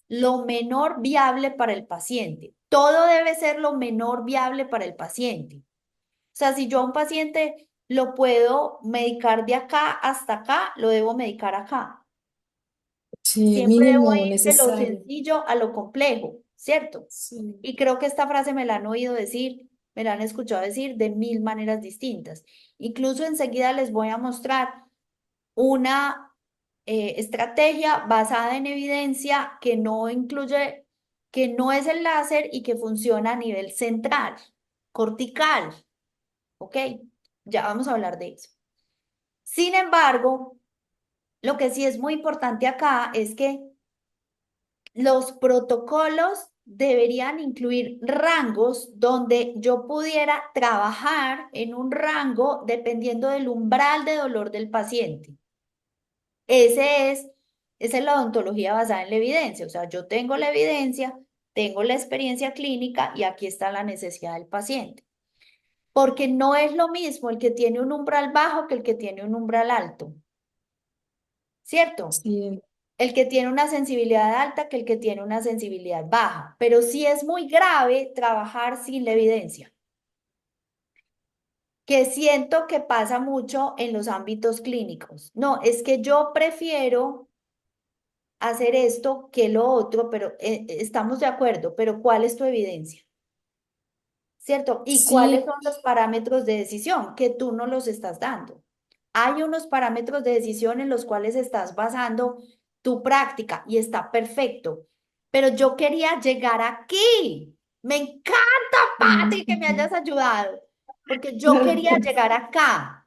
lo menor viable para el paciente. Todo debe ser lo menor viable para el paciente. O sea, si yo a un paciente lo puedo medicar de acá hasta acá, lo debo medicar acá. Sí, el Siempre debo mínimo ir de lo necesario. sencillo a lo complejo, ¿cierto? Sí, Y creo que esta frase me la han oído decir, me la han escuchado decir de mil maneras distintas. Incluso enseguida les voy a mostrar una estrategia basada en evidencia que no incluye, que no es el láser y que funciona a nivel central, cortical, ¿ok? Ya vamos a hablar de eso. Sin embargo, lo que sí es muy importante acá es que los protocolos deberían incluir rangos donde yo pudiera trabajar en un rango dependiendo del umbral de dolor del paciente. Ese es, Esa es la odontología basada en la evidencia. O sea, yo tengo la evidencia, tengo la experiencia clínica y aquí está la necesidad del paciente. Porque no es lo mismo el que tiene un umbral bajo que el que tiene un umbral alto, ¿cierto? sí, El que tiene una sensibilidad alta que el que tiene una sensibilidad baja. Pero sí es muy grave trabajar sin la evidencia, que siento que pasa mucho en los ámbitos clínicos. No, es que yo prefiero hacer esto que lo otro, pero estamos de acuerdo, pero ¿cuál es tu evidencia? ¿Cierto? ¿Y cuáles sí, son los parámetros de decisión que tú no los estás dando? Hay unos parámetros de decisión en los cuales estás basando tu práctica y está perfecto, pero yo quería llegar aquí. Me encanta, Patri, que me hayas ayudado, porque yo quería llegar acá.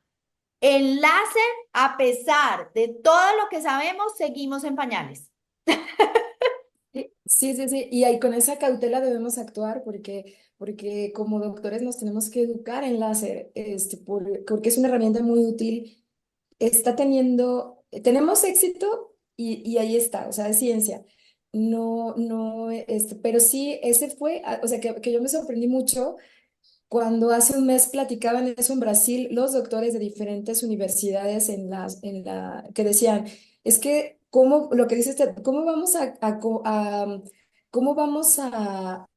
El láser, a pesar de todo lo que sabemos, seguimos en pañales. sí, sí, sí. Y ahí con esa cautela debemos actuar porque como doctores nos tenemos que educar en láser, porque es una herramienta muy útil. Está teniendo, tenemos éxito y ahí está, o sea, es ciencia. No, no, pero sí, ese fue, o sea, que yo me sorprendí mucho cuando hace un mes platicaban eso en Brasil, los doctores de diferentes universidades que decían, es que, ¿cómo, lo que dice usted, cómo vamos cómo vamos a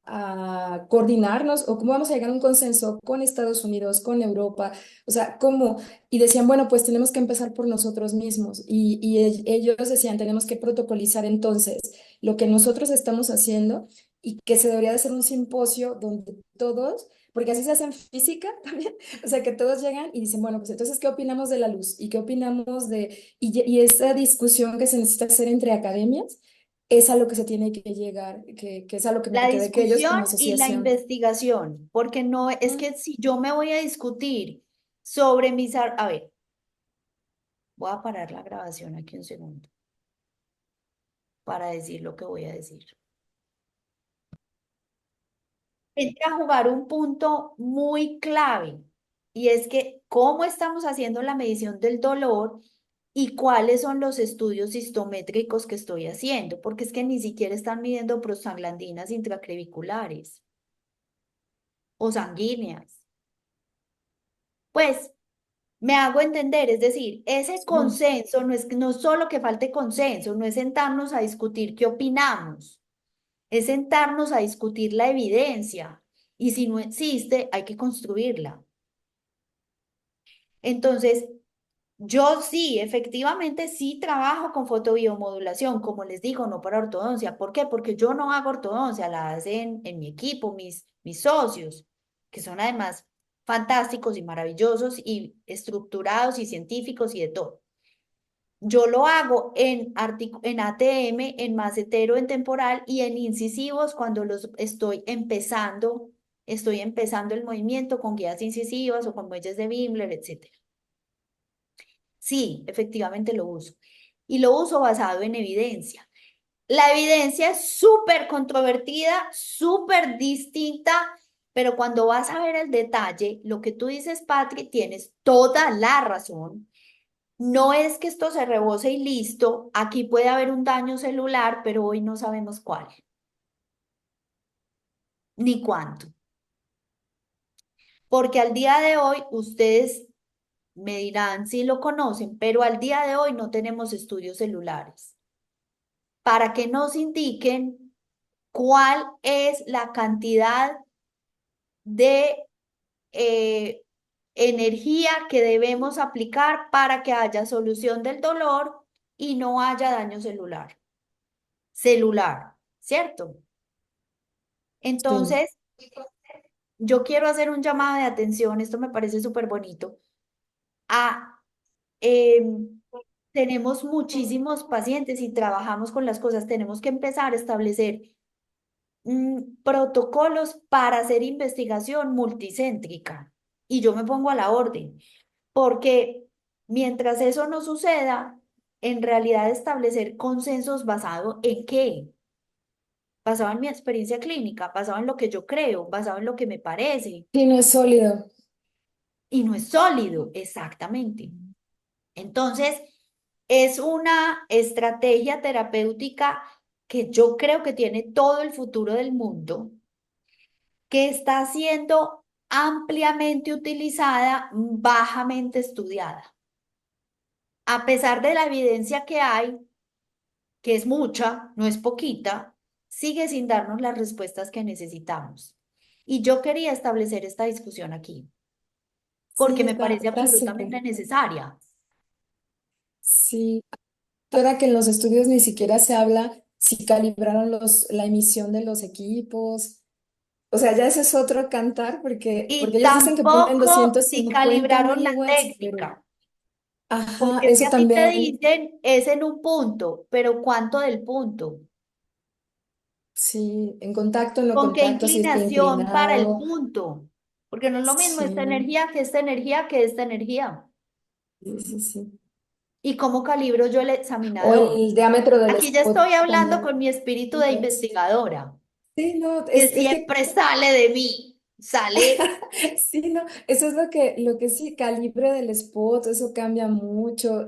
coordinarnos o cómo vamos a llegar a un consenso con Estados Unidos, con Europa? O sea, ¿cómo? Y decían, bueno, pues tenemos que empezar por nosotros mismos. Ellos decían, tenemos que protocolizar entonces lo que nosotros estamos haciendo y que se debería de hacer un simposio donde todos porque así se hace en física también, o sea, que todos llegan y dicen, bueno, pues entonces, ¿qué opinamos de la luz? ¿Y qué opinamos y esa discusión que se necesita hacer entre academias? Es a lo que se tiene que llegar, que es a lo que me La quedé que ellos discusión como y la asociación. investigación, porque no es Mm. que si yo me voy a discutir sobre a ver, voy a parar la grabación aquí un segundo. para decir lo que voy a decir. Entra a jugar un punto muy clave y es que cómo estamos haciendo la medición del dolor y cuáles son los estudios histométricos que estoy haciendo, porque es que ni siquiera están midiendo prostaglandinas intracreviculares o sanguíneas. Pues me hago entender, es decir, ese Sí. consenso no es solo que falte consenso, no es sentarnos a discutir qué opinamos, es sentarnos a discutir la evidencia y si no existe, hay que construirla. Entonces, yo sí, efectivamente sí trabajo con fotobiomodulación, como les digo, no para ortodoncia. ¿Por qué? Porque yo no hago ortodoncia, la hacen en mi equipo, mis socios, que son además fantásticos y maravillosos y estructurados y científicos y de todo. Yo lo hago en ATM, en macetero, en temporal y en incisivos cuando los estoy empezando el movimiento con guías incisivas o con muelles de Wimler, etc. Sí, efectivamente lo uso. Y lo uso basado en evidencia. La evidencia es súper controvertida, súper distinta, pero cuando vas a ver el detalle, lo que tú dices, Patri, tienes toda la razón. No es que esto se rebose y listo, aquí puede haber un daño celular, pero hoy no sabemos cuál, ni cuánto. Porque al día de hoy, ustedes me dirán si lo conocen, pero al día de hoy no tenemos estudios celulares para que nos indiquen cuál es la cantidad de eh, energía que debemos aplicar para que haya solución del dolor y no haya daño celular, ¿cierto? Sí. Entonces, yo quiero hacer un llamado de atención, esto me parece súper bonito, a, tenemos muchísimos pacientes y trabajamos con las cosas, tenemos que empezar a establecer protocolos para hacer investigación multicéntrica. Y yo me pongo a la orden, porque mientras eso no suceda, en realidad establecer consensos basado en qué, basado en mi experiencia clínica, basado en lo que yo creo, basado en lo que me parece, Sí, no es sólido. y no es sólido, exactamente. Entonces, es una estrategia terapéutica que yo creo que tiene todo el futuro del mundo, que está siendo ampliamente utilizada, bajamente estudiada. A pesar de la evidencia que hay, que es mucha, no es poquita, sigue sin darnos las respuestas que necesitamos. Y yo quería establecer esta discusión aquí, porque Sí, me parece está súper. absolutamente necesaria. Sí. Ahora que en los estudios ni siquiera se habla si calibraron la emisión de los equipos. O sea, ya ese es otro cantar porque Y ellos dicen que ponen tampoco doscientos si cincuenta calibraron la miliwatts, pero técnica, ajá, porque es que eso a ti te también, dicen es en un punto, pero ¿cuánto del punto? sí, en contacto, en no ¿Con qué contacto, si está inclinación para el inclinado, punto? Porque no es lo mismo esta sí, energía que esta energía que esta energía. sí, sí, sí. ¿Y cómo calibro yo el O examinador? el diámetro del Aquí ya spot estoy hablando también. con mi espíritu de investigadora, Sí, no, que es que siempre sale de mí, sale sí, no, eso es lo que sí, calibre del spot, eso cambia mucho.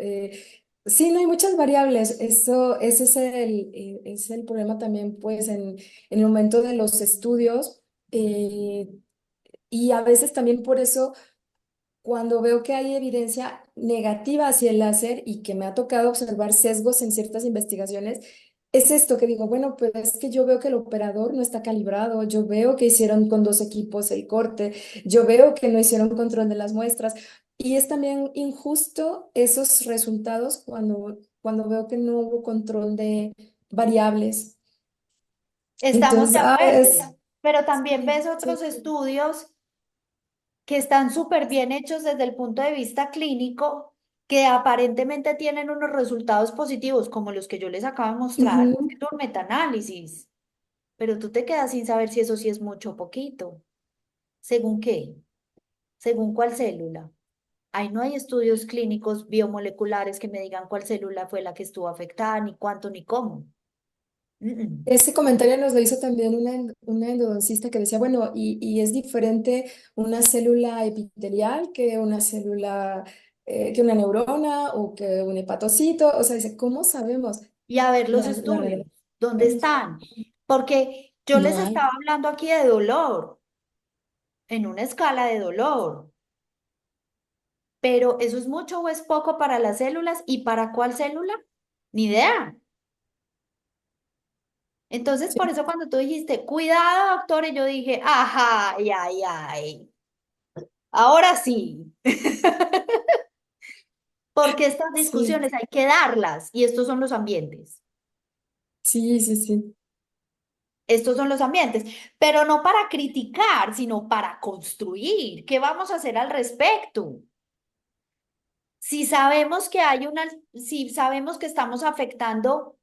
Sí, no hay muchas variables. Eso, ese es el problema también, pues, en el momento de los estudios. eh, y a veces también por eso, cuando veo que hay evidencia negativa hacia el láser y que me ha tocado observar sesgos en ciertas investigaciones, es esto que digo, bueno, pero es que yo veo que el operador no está calibrado, yo veo que hicieron con dos equipos el corte, yo veo que no hicieron control de las muestras y es también injusto esos resultados cuando veo que no hubo control de variables. estamos Entonces, de acuerdo, es... pero también Sí, ves otros sí. estudios que están súper bien hechos desde el punto de vista clínico, que aparentemente tienen unos resultados positivos, como los que yo les acabo de mostrar, Ujú. es un metaanálisis, pero tú te quedas sin saber si eso sí es mucho o poquito. ¿Según qué? ¿Según cuál célula? Ahí no hay estudios clínicos biomoleculares que me digan cuál célula fue la que estuvo afectada, ni cuánto, ni cómo. Mm. Ese comentario nos lo hizo también una endodoncista que decía, bueno, y es diferente una célula epitelial que una célula, que una neurona o que un hepatocito. O sea, dice, ¿cómo sabemos Y a ver los la estudios, realidad? ¿dónde están? Porque yo No les hay. estaba hablando aquí de dolor, en una escala de dolor, pero ¿eso es mucho o es poco para las células? ¿Y para cuál célula? Ni idea. Entonces, Sí, por eso cuando tú dijiste, cuidado, doctor, y yo dije, ajá, ay, ay, ay, ahora sí. Porque estas sí, discusiones hay que darlas y estos son los ambientes. sí, sí, sí. Estos son los ambientes, pero no para criticar, sino para construir. ¿Qué vamos a hacer al respecto? Si sabemos que hay una, si sabemos que estamos afectando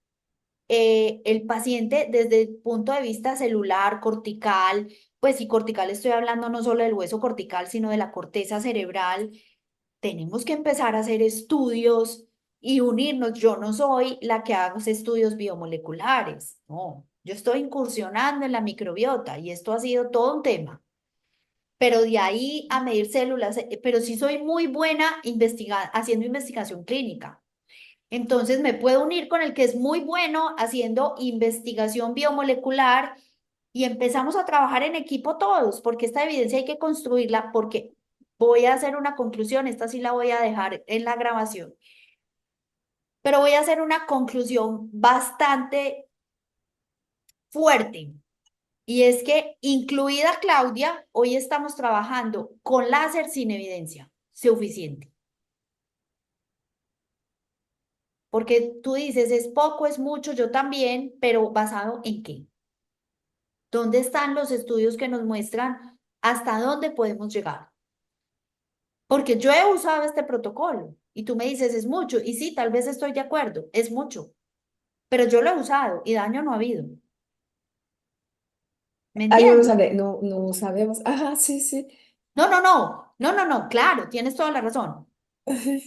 el paciente desde el punto de vista celular, cortical, pues si cortical estoy hablando no solo del hueso cortical, sino de la corteza cerebral, tenemos que empezar a hacer estudios y unirnos. Yo no soy la que hace estudios biomoleculares, no, yo estoy incursionando en la microbiota y esto ha sido todo un tema. Pero de ahí a medir células, pero sí soy muy buena haciendo investigación clínica. Entonces me puedo unir con el que es muy bueno haciendo investigación biomolecular y empezamos a trabajar en equipo todos, porque esta evidencia hay que construirla, porque voy a hacer una conclusión, esta sí la voy a dejar en la grabación, pero voy a hacer una conclusión bastante fuerte. Y es que, incluida Claudia, hoy estamos trabajando con láser sin evidencia suficiente. Porque tú dices, es poco, es mucho, yo también, pero ¿basado en qué? ¿Dónde están los estudios que nos muestran hasta dónde podemos llegar? Porque yo he usado este protocolo y tú me dices, es mucho. Y sí, tal vez estoy de acuerdo, es mucho, pero yo lo he usado y daño no ha habido. ¿Me Ahí vamos entiendes? a ver, no, no sabemos. Ajá, sí, sí. No, no, no, no, no, no, claro, tienes toda la razón.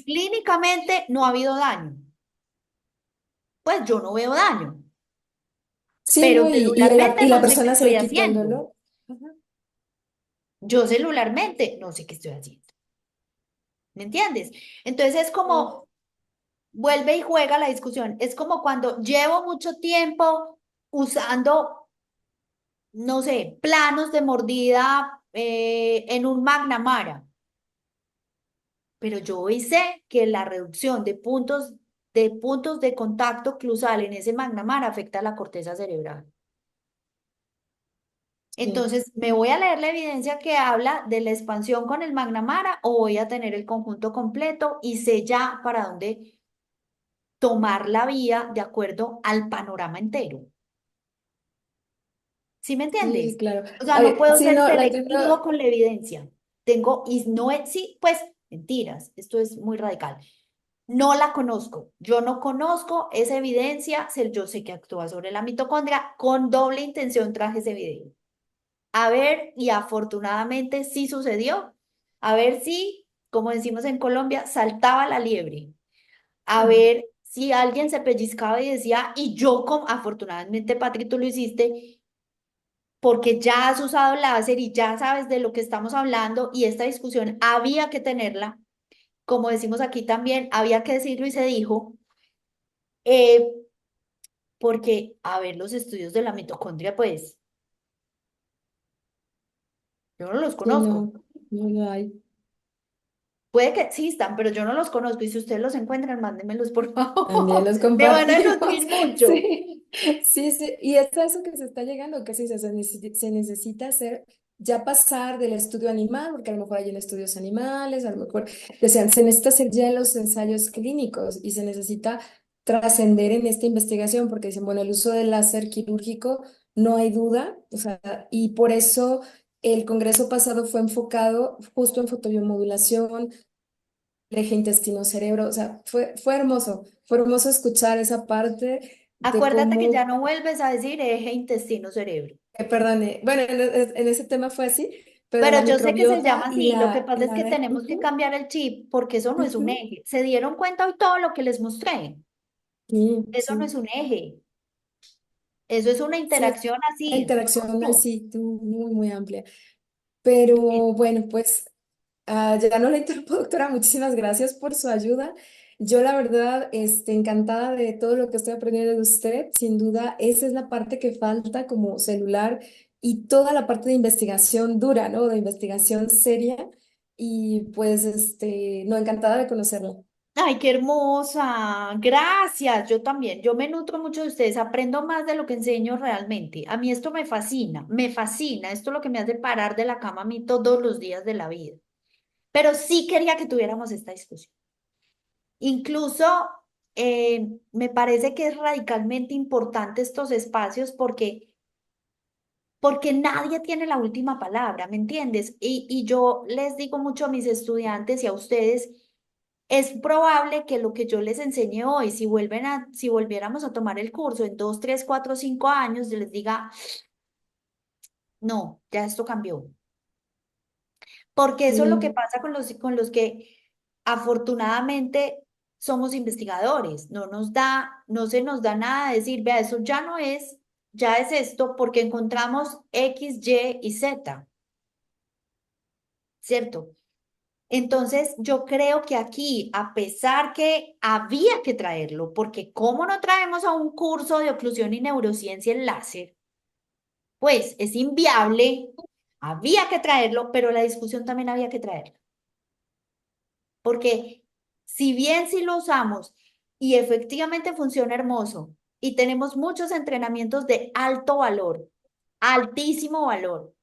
Clínicamente no ha habido daño. Pues yo no veo daño, Sí, pero ¿no? celularmente Y la no sé qué persona se estoy le quitó el haciendo. dolor. Ajá. Yo celularmente no sé qué estoy haciendo. ¿Me entiendes? Entonces es Sí. como, vuelve y juega la discusión. Es como cuando llevo mucho tiempo usando, no sé, planos de mordida en un McNamara, pero yo hoy sé que la reducción de puntos de contacto cruzal en ese McNamara afecta a la corteza cerebral. Sí. Entonces, ¿me voy a leer la evidencia que habla de la expansión con el McNamara o voy a tener el conjunto completo y sé ya para dónde tomar la vía de acuerdo al panorama entero? ¿Sí me Sí, entiendes? claro. O sea, A no ver, puedo sí, ser no, la entiendo. selectivo con la evidencia. Tengo, y no es, sí, pues, mentiras, esto es muy radical. No la conozco. Yo no conozco esa evidencia. Yo sé que actúa sobre la mitocondria. Con doble intención traje ese video. A ver, y afortunadamente sí sucedió. A ver si, como decimos en Colombia, saltaba la liebre. A Mm. ver si alguien se pellizcaba y decía, y yo, como, afortunadamente, Patri, tú lo hiciste, porque ya has usado láser y ya sabes de lo que estamos hablando y esta discusión había que tenerla, como decimos aquí también, había que decirlo y se dijo, eh, porque, a ver, los estudios de la mitocondria, pues, yo no los Sí, conozco. no, no lo hay. Puede que existan, pero yo no los conozco y si ustedes los encuentran, mándenmelos, por También favor. los Me van a compartimos. nutrir mucho. Sí, sí, sí. Y es a eso que se está llegando, que sí, se necesita hacer, ya pasar del estudio animal, porque a lo mejor hay en estudios animales, a lo mejor, o sea, se necesita hacer ya en los ensayos clínicos y se necesita trascender en esta investigación, porque dicen, bueno, el uso del láser quirúrgico no hay duda, o sea, y por eso el congreso pasado fue enfocado justo en fotobiomodulación, el eje intestino-cerebro, o sea, fue hermoso escuchar esa parte de Acuérdate que ya cómo, no vuelves a decir eje intestino-cerebro. perdón, bueno, en ese tema fue así, pero la Pero yo sé que se microbiota llama y así. Lo que pasa es que la tenemos que cambiar el chip porque eso no es un ujú, eje. ¿Se dieron cuenta hoy todo lo que les mostré? sí, Eso no es sí, un eje. Eso es una Sí, interacción la así. interacción ¡Ru! así, muy, muy amplia. Pero bueno, pues ya no la interrumpo, doctora. Muchísimas gracias por su ayuda. Yo, la verdad, encantada de todo lo que estoy aprendiendo de usted. Sin duda, esa es la parte que falta como celular y toda la parte de investigación dura, ¿no? De investigación seria. Y pues, no, encantada de conocerla. Ay, qué hermosa. Gracias. Yo también. Yo me nutro mucho de ustedes. Aprendo más de lo que enseño realmente. A mí esto me fascina. Me fascina. Esto es lo que me hace parar de la cama a mí todos los días de la vida. Pero sí quería que tuviéramos esta discusión. Incluso me parece que es radicalmente importante estos espacios porque nadie tiene la última palabra, ¿me entiendes? Y yo les digo mucho a mis estudiantes y a ustedes, es probable que lo que yo les enseñe hoy, si volviéramos a tomar el curso en 2, 3, 4, 5 años, yo les diga, no, ya esto cambió. Porque eso es lo que Sí, pasa con los que afortunadamente somos investigadores. No se nos da nada de decir, vea, eso ya no es, ya es esto, porque encontramos X, Y y Z, ¿cierto? Entonces, yo creo que aquí, a pesar que había que traerlo, porque ¿cómo no traemos a un curso de oclusión y neurociencia en láser? Pues es inviable, había que traerlo, pero la discusión también había que traerla. Porque si bien si lo usamos y efectivamente funciona hermoso y tenemos muchos entrenamientos de alto valor, altísimo valor,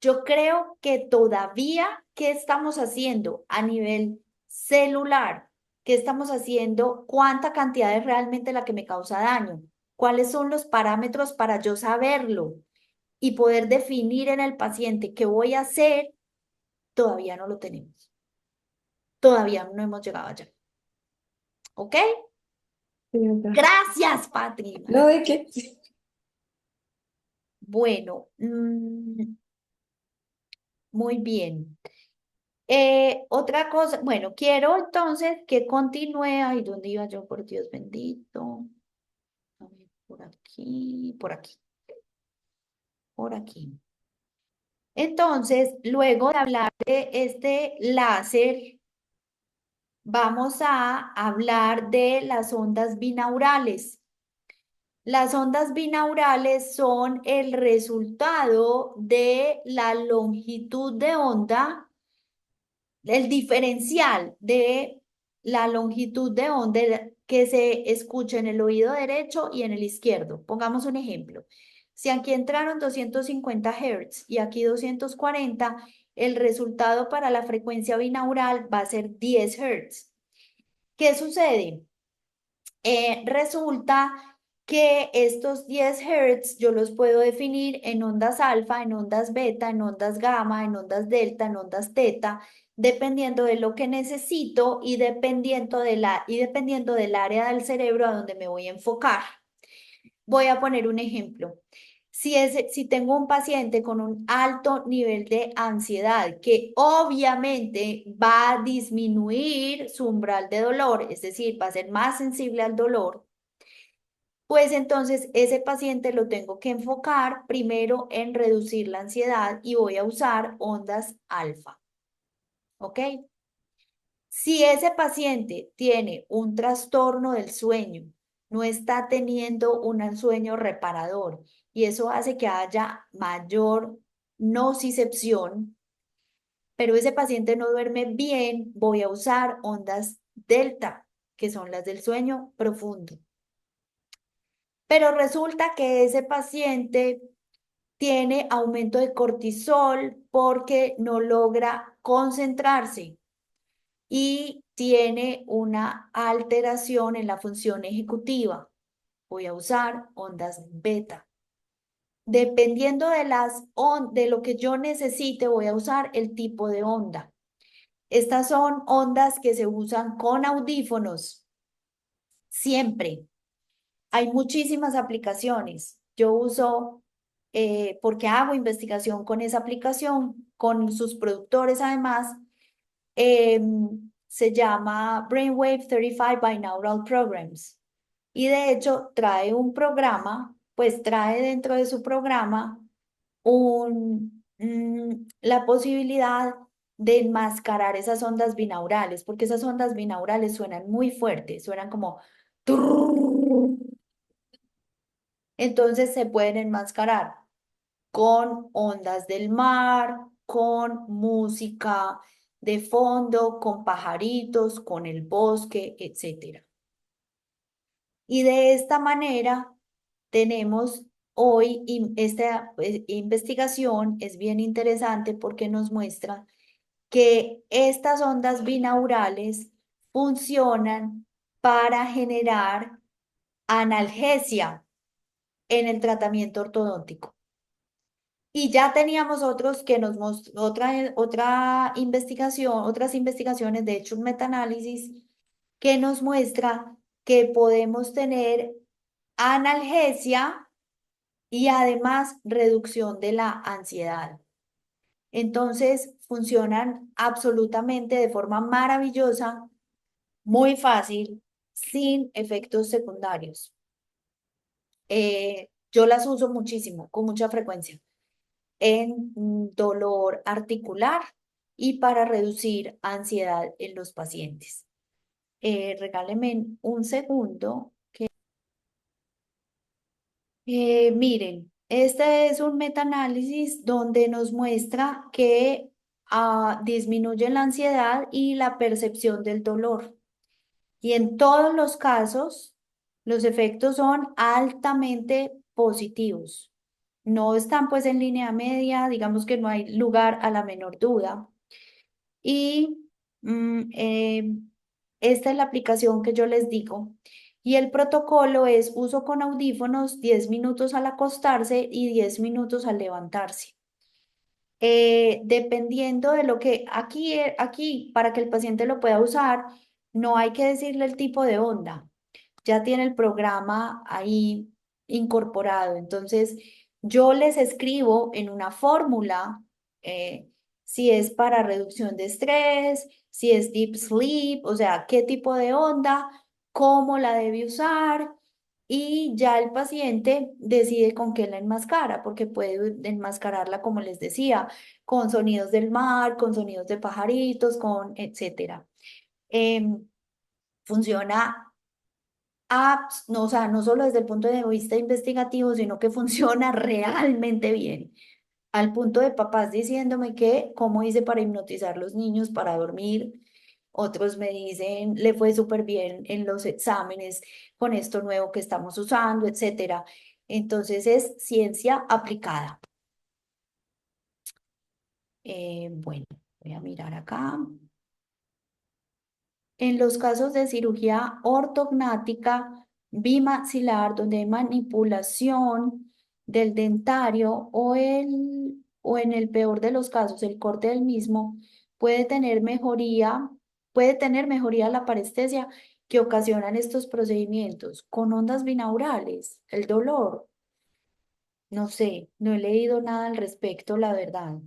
yo creo que todavía, ¿qué estamos haciendo a nivel celular? ¿Qué estamos haciendo? ¿Cuánta cantidad es realmente la que me causa daño? ¿Cuáles son los parámetros para yo saberlo y poder definir en el paciente qué voy a hacer? Todavía no lo tenemos. Todavía no hemos llegado allá. ¿Ok? sí, doctora. Gracias, Patri. No, ¿de qué? Bueno, muy bien. Otra cosa, bueno, quiero entonces que continúe. Ay, ¿dónde iba yo? Por Dios bendito. A ver, por aquí, por aquí. Entonces, luego de hablar de este láser, vamos a hablar de las ondas binaurales. Las ondas binaurales son el resultado de la longitud de onda, el diferencial de la longitud de onda que se escucha en el oído derecho y en el izquierdo. Pongamos un ejemplo. Si aquí entraron 250 Hz y aquí 240, el resultado para la frecuencia binaural va a ser 10 Hz. ¿Qué sucede? Resulta que estos 10 Hz yo los puedo definir en ondas alfa, en ondas beta, en ondas gamma, en ondas delta, en ondas teta, dependiendo de lo que necesito y dependiendo del área del cerebro a donde me voy a enfocar. Voy a poner un ejemplo. Si tengo un paciente con un alto nivel de ansiedad que obviamente va a disminuir su umbral de dolor, es decir, va a ser más sensible al dolor, pues entonces ese paciente lo tengo que enfocar primero en reducir la ansiedad y voy a usar ondas alfa, ¿ok? Si ese paciente tiene un trastorno del sueño, no está teniendo un sueño reparador y eso hace que haya mayor nocicepción, pero ese paciente no duerme bien, voy a usar ondas delta, que son las del sueño profundo. Pero resulta que ese paciente tiene aumento de cortisol porque no logra concentrarse y tiene una alteración en la función ejecutiva. Voy a usar ondas beta. Dependiendo de lo que yo necesite, voy a usar el tipo de onda. Estas son ondas que se usan con audífonos, siempre. Hay muchísimas aplicaciones. Yo uso, porque hago investigación con esa aplicación, con sus productores además, se llama Brainwave 35 Binaural Programs. Y de hecho trae un programa pues trae dentro de su programa la posibilidad de enmascarar esas ondas binaurales, porque esas ondas binaurales suenan muy fuertes, suenan como turr. Entonces se pueden enmascarar con ondas del mar, con música de fondo, con pajaritos, con el bosque, etcétera. Y de esta manera tenemos hoy, esta investigación es bien interesante porque nos muestra que estas ondas binaurales funcionan para generar analgesia en el tratamiento ortodóntico. Y ya teníamos otros que nos mostró otra investigación, otras investigaciones, de hecho un metaanálisis, que nos muestra que podemos tener analgesia y además reducción de la ansiedad. Entonces, funcionan absolutamente de forma maravillosa, muy fácil, sin efectos secundarios. Yo las uso muchísimo, con mucha frecuencia, en dolor articular y para reducir ansiedad en los pacientes. Regáleme un segundo. Miren, este es un metaanálisis donde nos muestra que disminuye la ansiedad y la percepción del dolor. Y en todos los casos, los efectos son altamente positivos. No están pues en línea media, digamos que no hay lugar a la menor duda. Y esta es la aplicación que yo les digo. Y el protocolo es uso con audífonos 10 minutos al acostarse y 10 minutos al levantarse. Dependiendo de lo que aquí, para que el paciente lo pueda usar, no hay que decirle el tipo de onda. Ya tiene el programa ahí incorporado. Entonces, yo les escribo en una fórmula eh, si es para reducción de estrés, si es deep sleep, o sea, qué tipo de onda, cómo la debe usar. Y ya el paciente decide con qué la enmascara, porque puede enmascararla, como les decía, con sonidos del mar, con sonidos de pajaritos, con etcétera. Em, Funciona no, o sea, no solo desde el punto de vista investigativo, sino que funciona realmente bien. Al punto de papás diciéndome que cómo hice para hipnotizar los niños para dormir. Otros me dicen, le fue súper bien en los exámenes con esto nuevo que estamos usando, etcétera. Entonces es ciencia aplicada. Bueno, voy a mirar acá. En los casos de cirugía ortognática bimaxilar, donde hay manipulación del dentario o en el peor de los casos, el corte del mismo, puede tener mejoría la parestesia que ocasionan estos procedimientos con ondas binaurales, el dolor. No sé, no he leído nada al respecto, la verdad.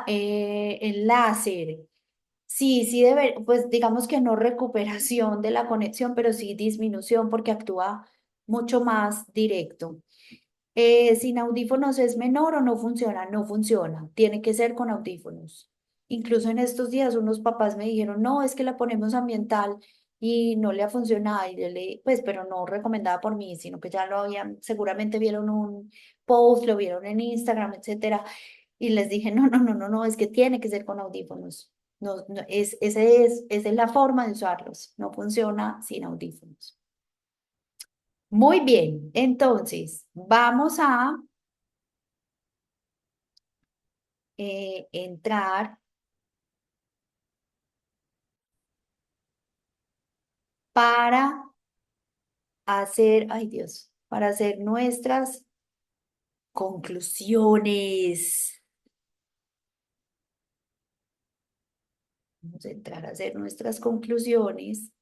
El láser. Sí, sí debe, pues digamos que no recuperación de la conexión, pero sí disminución porque actúa mucho más directo. ¿Sin audífonos es menor o no funciona? No funciona, tiene que ser con audífonos. Incluso en estos días unos papás me dijeron, no, es que la ponemos ambiental y no le ha funcionado, y yo pues, pero no recomendada por mí, sino que ya lo habían, seguramente vieron un post, lo vieron en Instagram, etcétera, y les dije, no, no, no, no, no, es que tiene que ser con audífonos. No, no, esa es la forma de usarlos, no funciona sin audífonos. Muy bien, entonces vamos a entrar para hacer, ay Dios, para hacer nuestras conclusiones. Vamos a entrar a hacer nuestras conclusiones.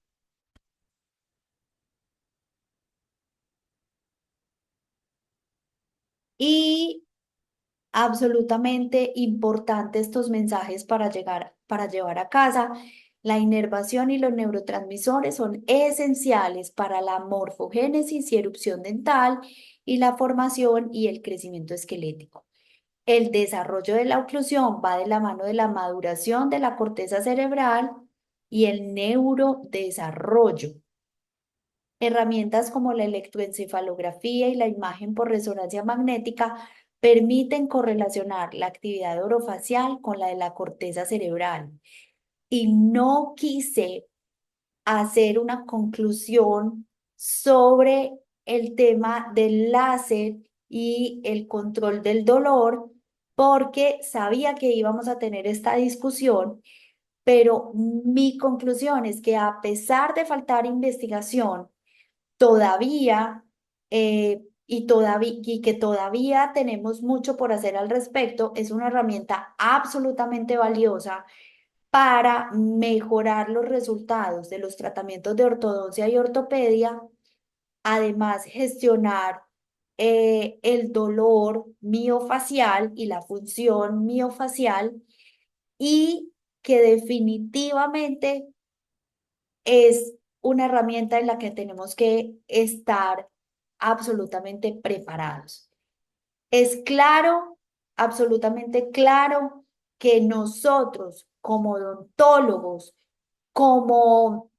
Y absolutamente importante estos mensajes para llevar a casa. La inervación y los neurotransmisores son esenciales para la morfogénesis y erupción dental y la formación y el crecimiento esquelético. El desarrollo de la oclusión va de la mano de la maduración de la corteza cerebral y el neurodesarrollo. Herramientas como la electroencefalografía y la imagen por resonancia magnética permiten correlacionar la actividad orofacial con la de la corteza cerebral. Y no quise hacer una conclusión sobre el tema del láser y el control del dolor, porque sabía que íbamos a tener esta discusión, pero mi conclusión es que a pesar de faltar investigación, todavía y que todavía tenemos mucho por hacer al respecto, es una herramienta absolutamente valiosa para mejorar los resultados de los tratamientos de ortodoncia y ortopedia, además gestionar el dolor miofacial y la función miofacial, y que definitivamente es una herramienta en la que tenemos que estar absolutamente preparados. Es claro, absolutamente claro, que nosotros como odontólogos, como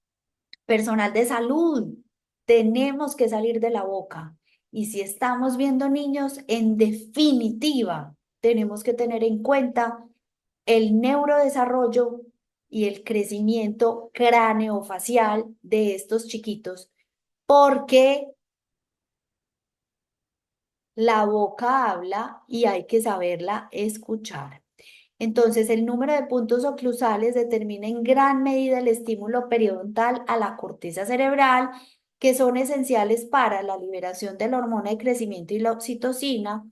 personal de salud, tenemos que salir de la boca. Y si estamos viendo niños, en definitiva, tenemos que tener en cuenta el neurodesarrollo y el crecimiento craneofacial de estos chiquitos, porque la boca habla y hay que saberla escuchar. Entonces, el número de puntos oclusales determina en gran medida el estímulo periodontal a la corteza cerebral, que son esenciales para la liberación de la hormona de crecimiento y la oxitocina,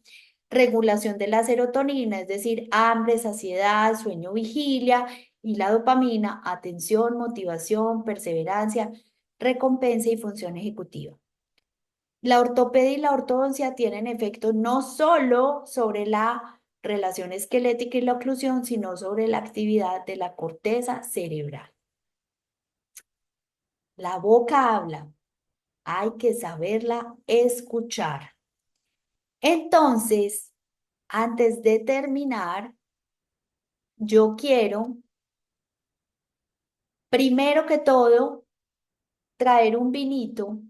regulación de la serotonina, es decir, hambre, saciedad, sueño, vigilia, y la dopamina, atención, motivación, perseverancia, recompensa y función ejecutiva. La ortopedia y la ortodoncia tienen efecto no solo sobre la relación esquelética y la oclusión, sino sobre la actividad de la corteza cerebral. La boca habla, hay que saberla escuchar. Entonces, antes de terminar, yo quiero, primero que todo, traer un vinito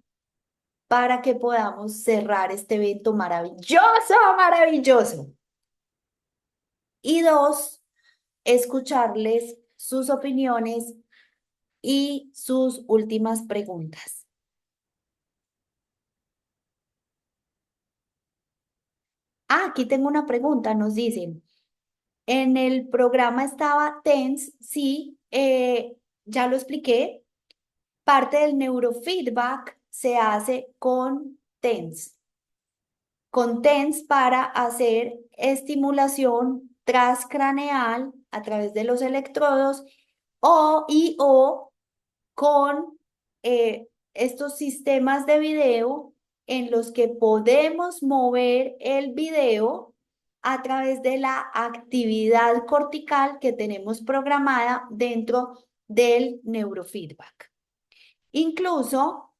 para que podamos cerrar este evento maravilloso, maravilloso. Y dos, escucharles sus opiniones y sus últimas preguntas. Ah, aquí tengo una pregunta, nos dicen. En el programa estaba TENS, sí, ya lo expliqué. Parte del neurofeedback se hace con TENS para hacer estimulación transcraneal a través de los electrodos o con estos sistemas de video en los que podemos mover el video a través de la actividad cortical que tenemos programada dentro del neurofeedback. Incluso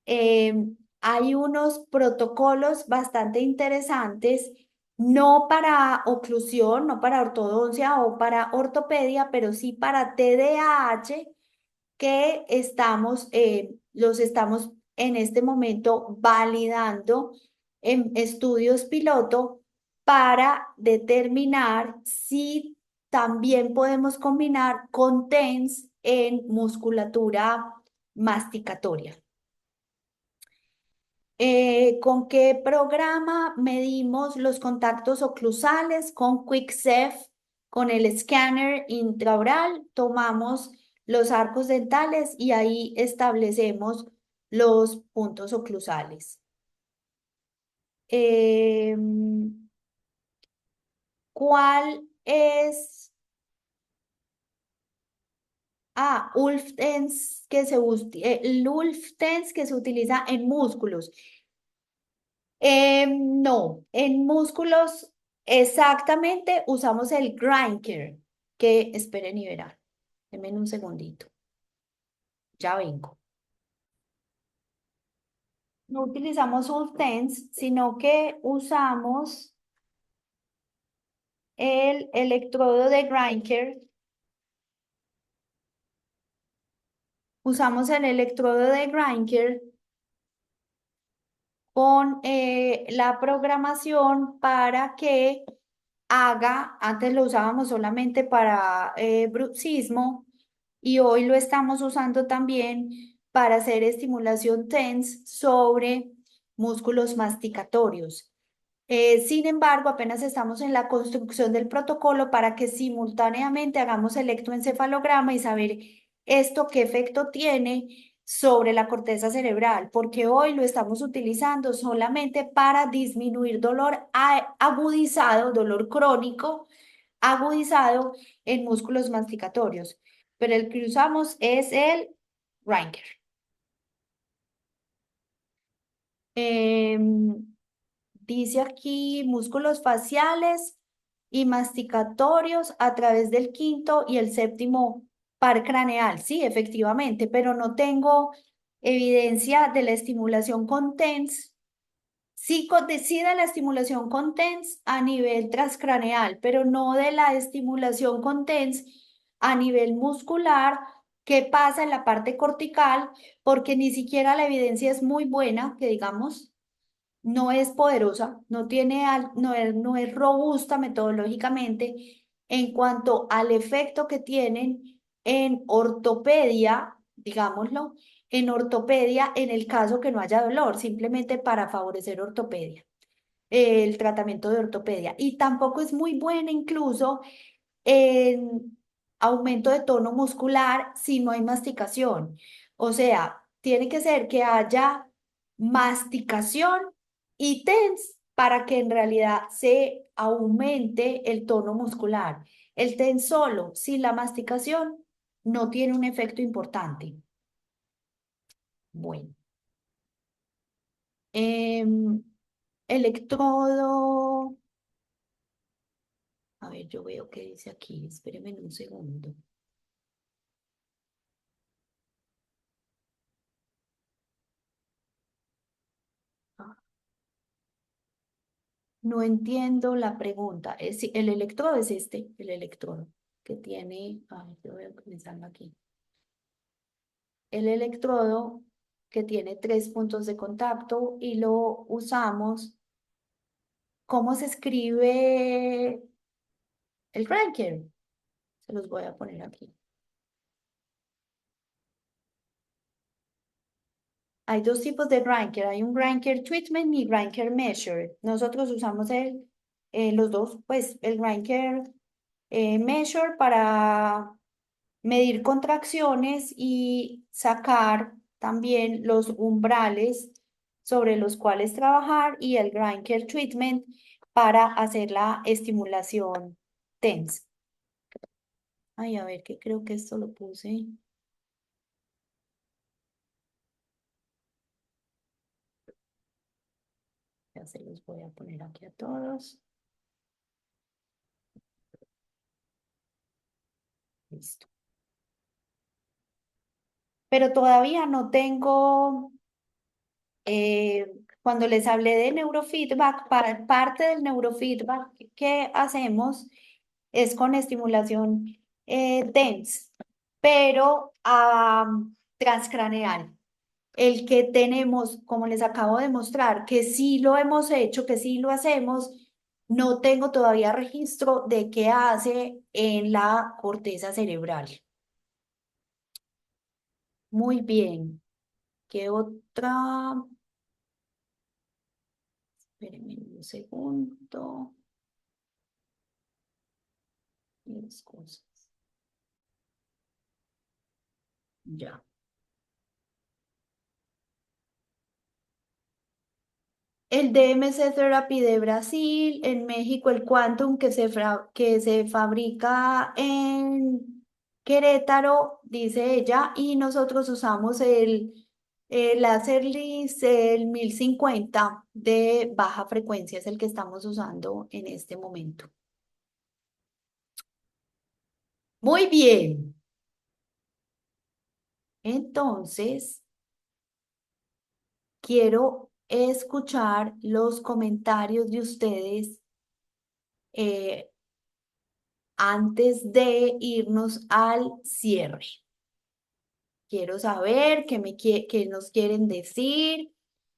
hay unos protocolos bastante interesantes, no para oclusión, no para ortodoncia o para ortopedia, pero sí para TDAH, que los estamos en este momento validando en estudios piloto para determinar si también podemos combinar con TENS en musculatura masticatoria. ¿Con qué programa medimos los contactos oclusales? Con QuickSEF, con el escáner intraoral, tomamos los arcos dentales y ahí establecemos los puntos oclusales. ¿Cuál es? ULF-TENS el ULF-TENS que se utiliza en músculos. No, en músculos exactamente usamos el Grindcare, que esperen y verán. Denme un segundito. Ya vengo. No utilizamos Ultense, sino que usamos el electrodo de Granker. Usamos el electrodo de Granker con la programación para que haga, antes lo usábamos solamente para bruxismo y hoy lo estamos usando también para hacer estimulación TENS sobre músculos masticatorios. Sin embargo, apenas estamos en la construcción del protocolo para que simultáneamente hagamos electroencefalograma y saber esto qué efecto tiene sobre la corteza cerebral, porque hoy lo estamos utilizando solamente para disminuir dolor agudizado, dolor crónico agudizado en músculos masticatorios, pero el que usamos es el Ranker. Dice aquí músculos faciales y masticatorios a través del quinto y el séptimo par craneal. Sí, efectivamente, pero no tengo evidencia de la estimulación con TENS. Sí, sí de la estimulación con TENS a nivel transcraneal, pero no de la estimulación con TENS a nivel muscular. ¿Qué pasa en la parte cortical? Porque ni siquiera la evidencia es muy buena, que digamos no es poderosa, no tiene, no es robusta metodológicamente en cuanto al efecto que tienen en ortopedia, digámoslo, en ortopedia en el caso que no haya dolor, simplemente para favorecer ortopedia, el tratamiento de ortopedia. Y tampoco es muy buena incluso en aumento de tono muscular si no hay masticación. O sea, tiene que ser que haya masticación y TENS para que en realidad se aumente el tono muscular. El TENS solo, sin la masticación, no tiene un efecto importante. Bueno. Em, electrodo. A ver, yo veo qué dice aquí. Espéreme un segundo. No entiendo la pregunta. El electrodo es este, el electrodo que tiene, a ver, yo veo que me salga aquí. El electrodo que tiene 3 puntos de contacto y lo usamos. ¿Cómo se escribe el Ranker? Se los voy a poner aquí. Hay dos tipos de Ranker. Hay un Ranker Treatment y Ranker Measure. Nosotros usamos los dos, pues el Ranker Measure para medir contracciones y sacar también los umbrales sobre los cuales trabajar y el Granker Treatment para hacer la estimulación TENS. Ay, a ver, que creo que esto lo puse. Ya se los voy a poner aquí a todos. Listo. Pero todavía no tengo, cuando les hablé de neurofeedback, parte del neurofeedback que hacemos es con estimulación TENS, pero transcraneal. El que tenemos, como les acabo de mostrar, que sí lo hemos hecho, que sí lo hacemos, no tengo todavía registro de qué hace en la corteza cerebral. Muy bien. ¿Qué otra? Espérenme un segundo. Las cosas. Ya. El DMC Therapy de Brasil, en México el Quantum que se fabrica en Querétaro, dice ella, y nosotros usamos el Laserlis, el 1050 de baja frecuencia, es el que estamos usando en este momento. Muy bien. Entonces, quiero escuchar los comentarios de ustedes eh, antes de irnos al cierre. Quiero saber qué nos quieren decir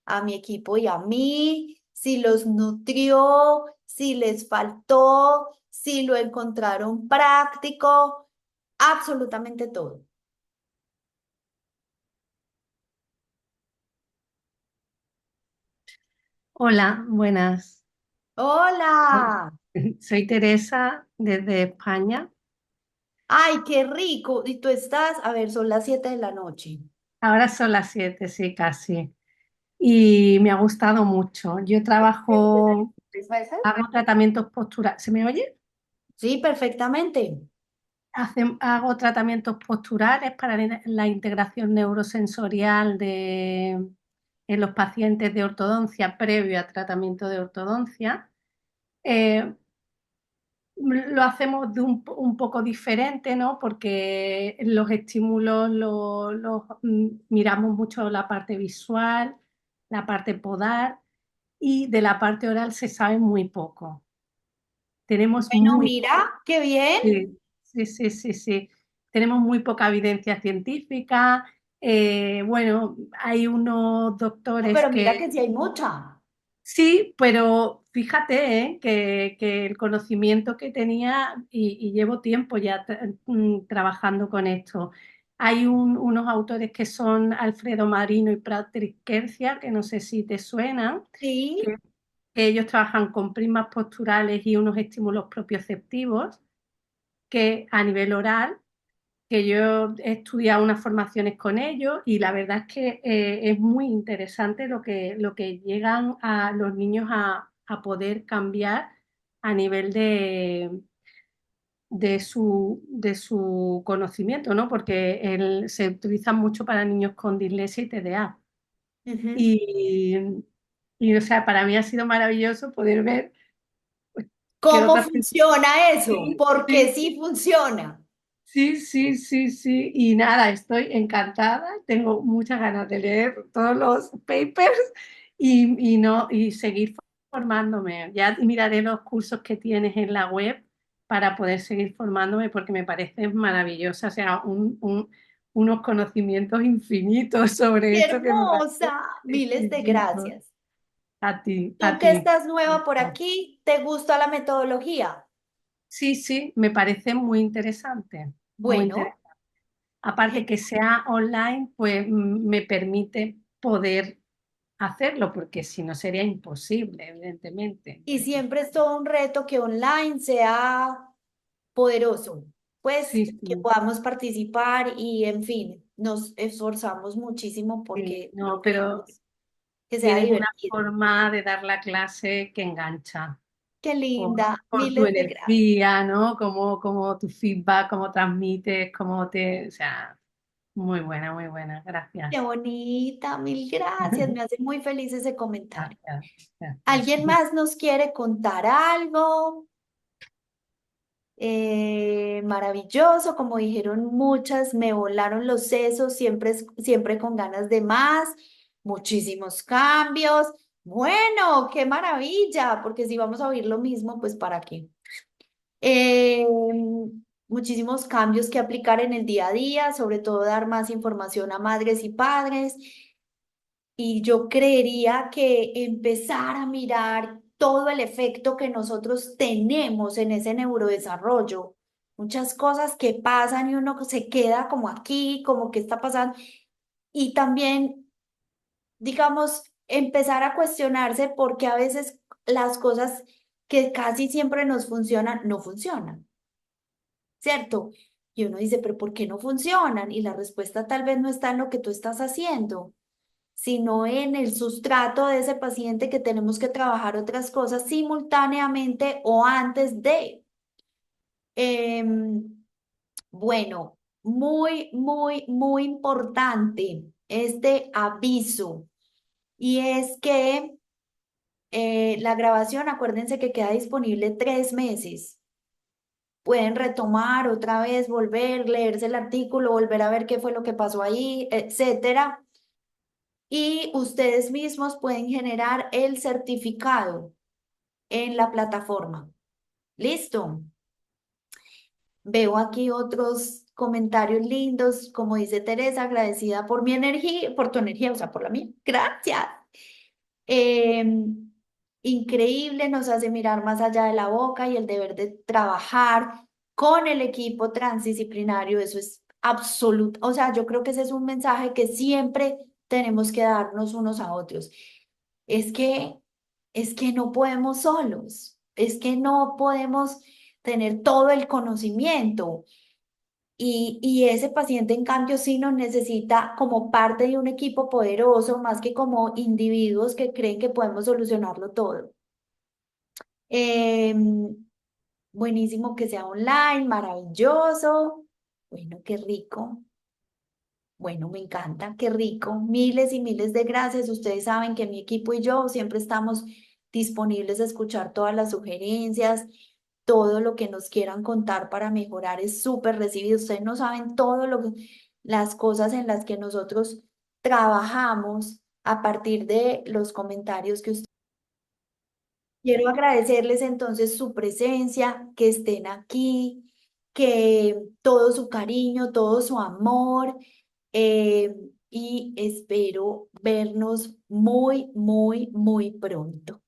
a mi equipo y a mí, si los nutrió, si les faltó, si lo encontraron práctico, absolutamente todo. Hola, buenas. Hola. Soy Teresa desde España. Ay, qué rico. Y tú estás, a ver, son las 7 de la noche. Ahora son las 7, sí, casi. Y me ha gustado mucho. Yo trabajo, hago tratamientos posturales. ¿Se me oye? Sí, perfectamente. Hago tratamientos posturales para la integración neurosensorial en los pacientes de ortodoncia previo a tratamiento de ortodoncia. Eh, Lo hacemos un poco diferente, ¿no? Porque los estímulos miramos mucho la parte visual, la parte podal y de la parte oral se sabe muy poco. Tenemos Bueno, muy mira, qué bien. sí, sí, sí, sí, sí. Tenemos muy poca evidencia científica. Bueno, hay unos No, doctores pero mira que que sí hay mucha. sí, pero fíjate, que el conocimiento que tenía, y llevo tiempo ya trabajando con esto. Hay unos autores que son Alfredo Marino y Patrick Kercia, que no sé si te suenan, Sí, que ellos trabajan con primas posturales y unos estímulos propioceptivos que a nivel oral, que yo he estudiado unas formaciones con ellos y la verdad es que es muy interesante lo que llegan a los niños a poder cambiar a nivel de su conocimiento, ¿no? Porque se utilizan mucho para niños con dislexia y TDA. ujú. Y, o sea, para mí ha sido maravilloso poder ver, pues, que ¿Cómo otras funciona eso? sí, Porque sí, sí funciona. sí, sí, sí, sí. Y nada, estoy encantada. Tengo muchas ganas de leer todos los papers y seguir formándome. Ya miraré los cursos que tienes en la web para poder seguir formándome porque me parece maravillosa. O sea, unos conocimientos infinitos sobre ¡Qué esto que me parece hermosa! Miles de exquisito. gracias. A ti, Tú a que ti. estás nueva por aquí, ¿te gusta la metodología? Sí, sí, me parece muy interesante, muy Bueno, interesante. Aparte que sea online, pues me permite poder hacerlo, porque si no sería imposible, evidentemente. y siempre es todo un reto que online sea poderoso, pues Sí, que sí, podamos participar y, en fin, nos esforzamos muchísimo sí. porque No, pero queremos que sea tienes una divertido. forma de dar la clase que engancha Qué por, linda, por tu miles de gracias. energía, ¿no? Como tu feedback, cómo transmites, o sea, muy buena, Qué gracias. bonita, mil gracias. Me hace muy feliz ese comentario. Gracias, gracias. ¿Alguien más nos quiere contar algo? Maravilloso, como dijeron muchas, me volaron los sesos, siempre, siempre con ganas de más, muchísimos cambios. Bueno, qué maravilla, porque si vamos a oír lo mismo, pues ¿para qué? Eh, Muchísimos cambios que aplicar en el día a día, sobre todo dar más información a madres y padres. Y yo creería que empezar a mirar todo el efecto que nosotros tenemos en ese neurodesarrollo, muchas cosas que pasan y uno se queda como aquí, como que está pasando. Y también, digamos, empezar a cuestionarse porque a veces las cosas que casi siempre nos funcionan, no funcionan, ¿cierto? Y uno dice, pero ¿por qué no funcionan? Y la respuesta tal vez no está en lo que tú estás haciendo, sino en el sustrato de ese paciente, que tenemos que trabajar otras cosas simultáneamente o antes de. Em, bueno, muy, muy, muy importante este aviso. Y es que la grabación, acuérdense que queda disponible 3 meses. pueden retomar otra vez, volver, leerse el artículo, volver a ver qué fue lo que pasó ahí, etcétera. Y ustedes mismos pueden generar el certificado en la plataforma. ¿Listo? Veo aquí otros comentarios lindos, como dice Teresa, agradecida por mi energía, por tu energía, o sea, por la mía. Gracias. Increíble, nos hace mirar más allá de la boca y el deber de trabajar con el equipo transdisciplinario. Eso es absoluto. O sea, yo creo que ese es un mensaje que siempre tenemos que darnos unos a otros. Es que, es que no podemos solos, es que no podemos tener todo el conocimiento. Y ese paciente, en cambio, sí nos necesita como parte de un equipo poderoso, más que como individuos que creen que podemos solucionarlo todo. Em, Buenísimo que sea online, maravilloso. Bueno, qué rico. Bueno, me encanta, qué rico. Miles y miles de gracias. Ustedes saben que mi equipo y yo siempre estamos disponibles a escuchar todas las sugerencias, todo lo que nos quieran contar para mejorar es súper recibido. Ustedes no saben las cosas en las que nosotros trabajamos a partir de los comentarios que ustedes. Quiero agradecerles entonces su presencia, que estén aquí, que todo su cariño, todo su amor, y espero vernos muy, muy, muy pronto.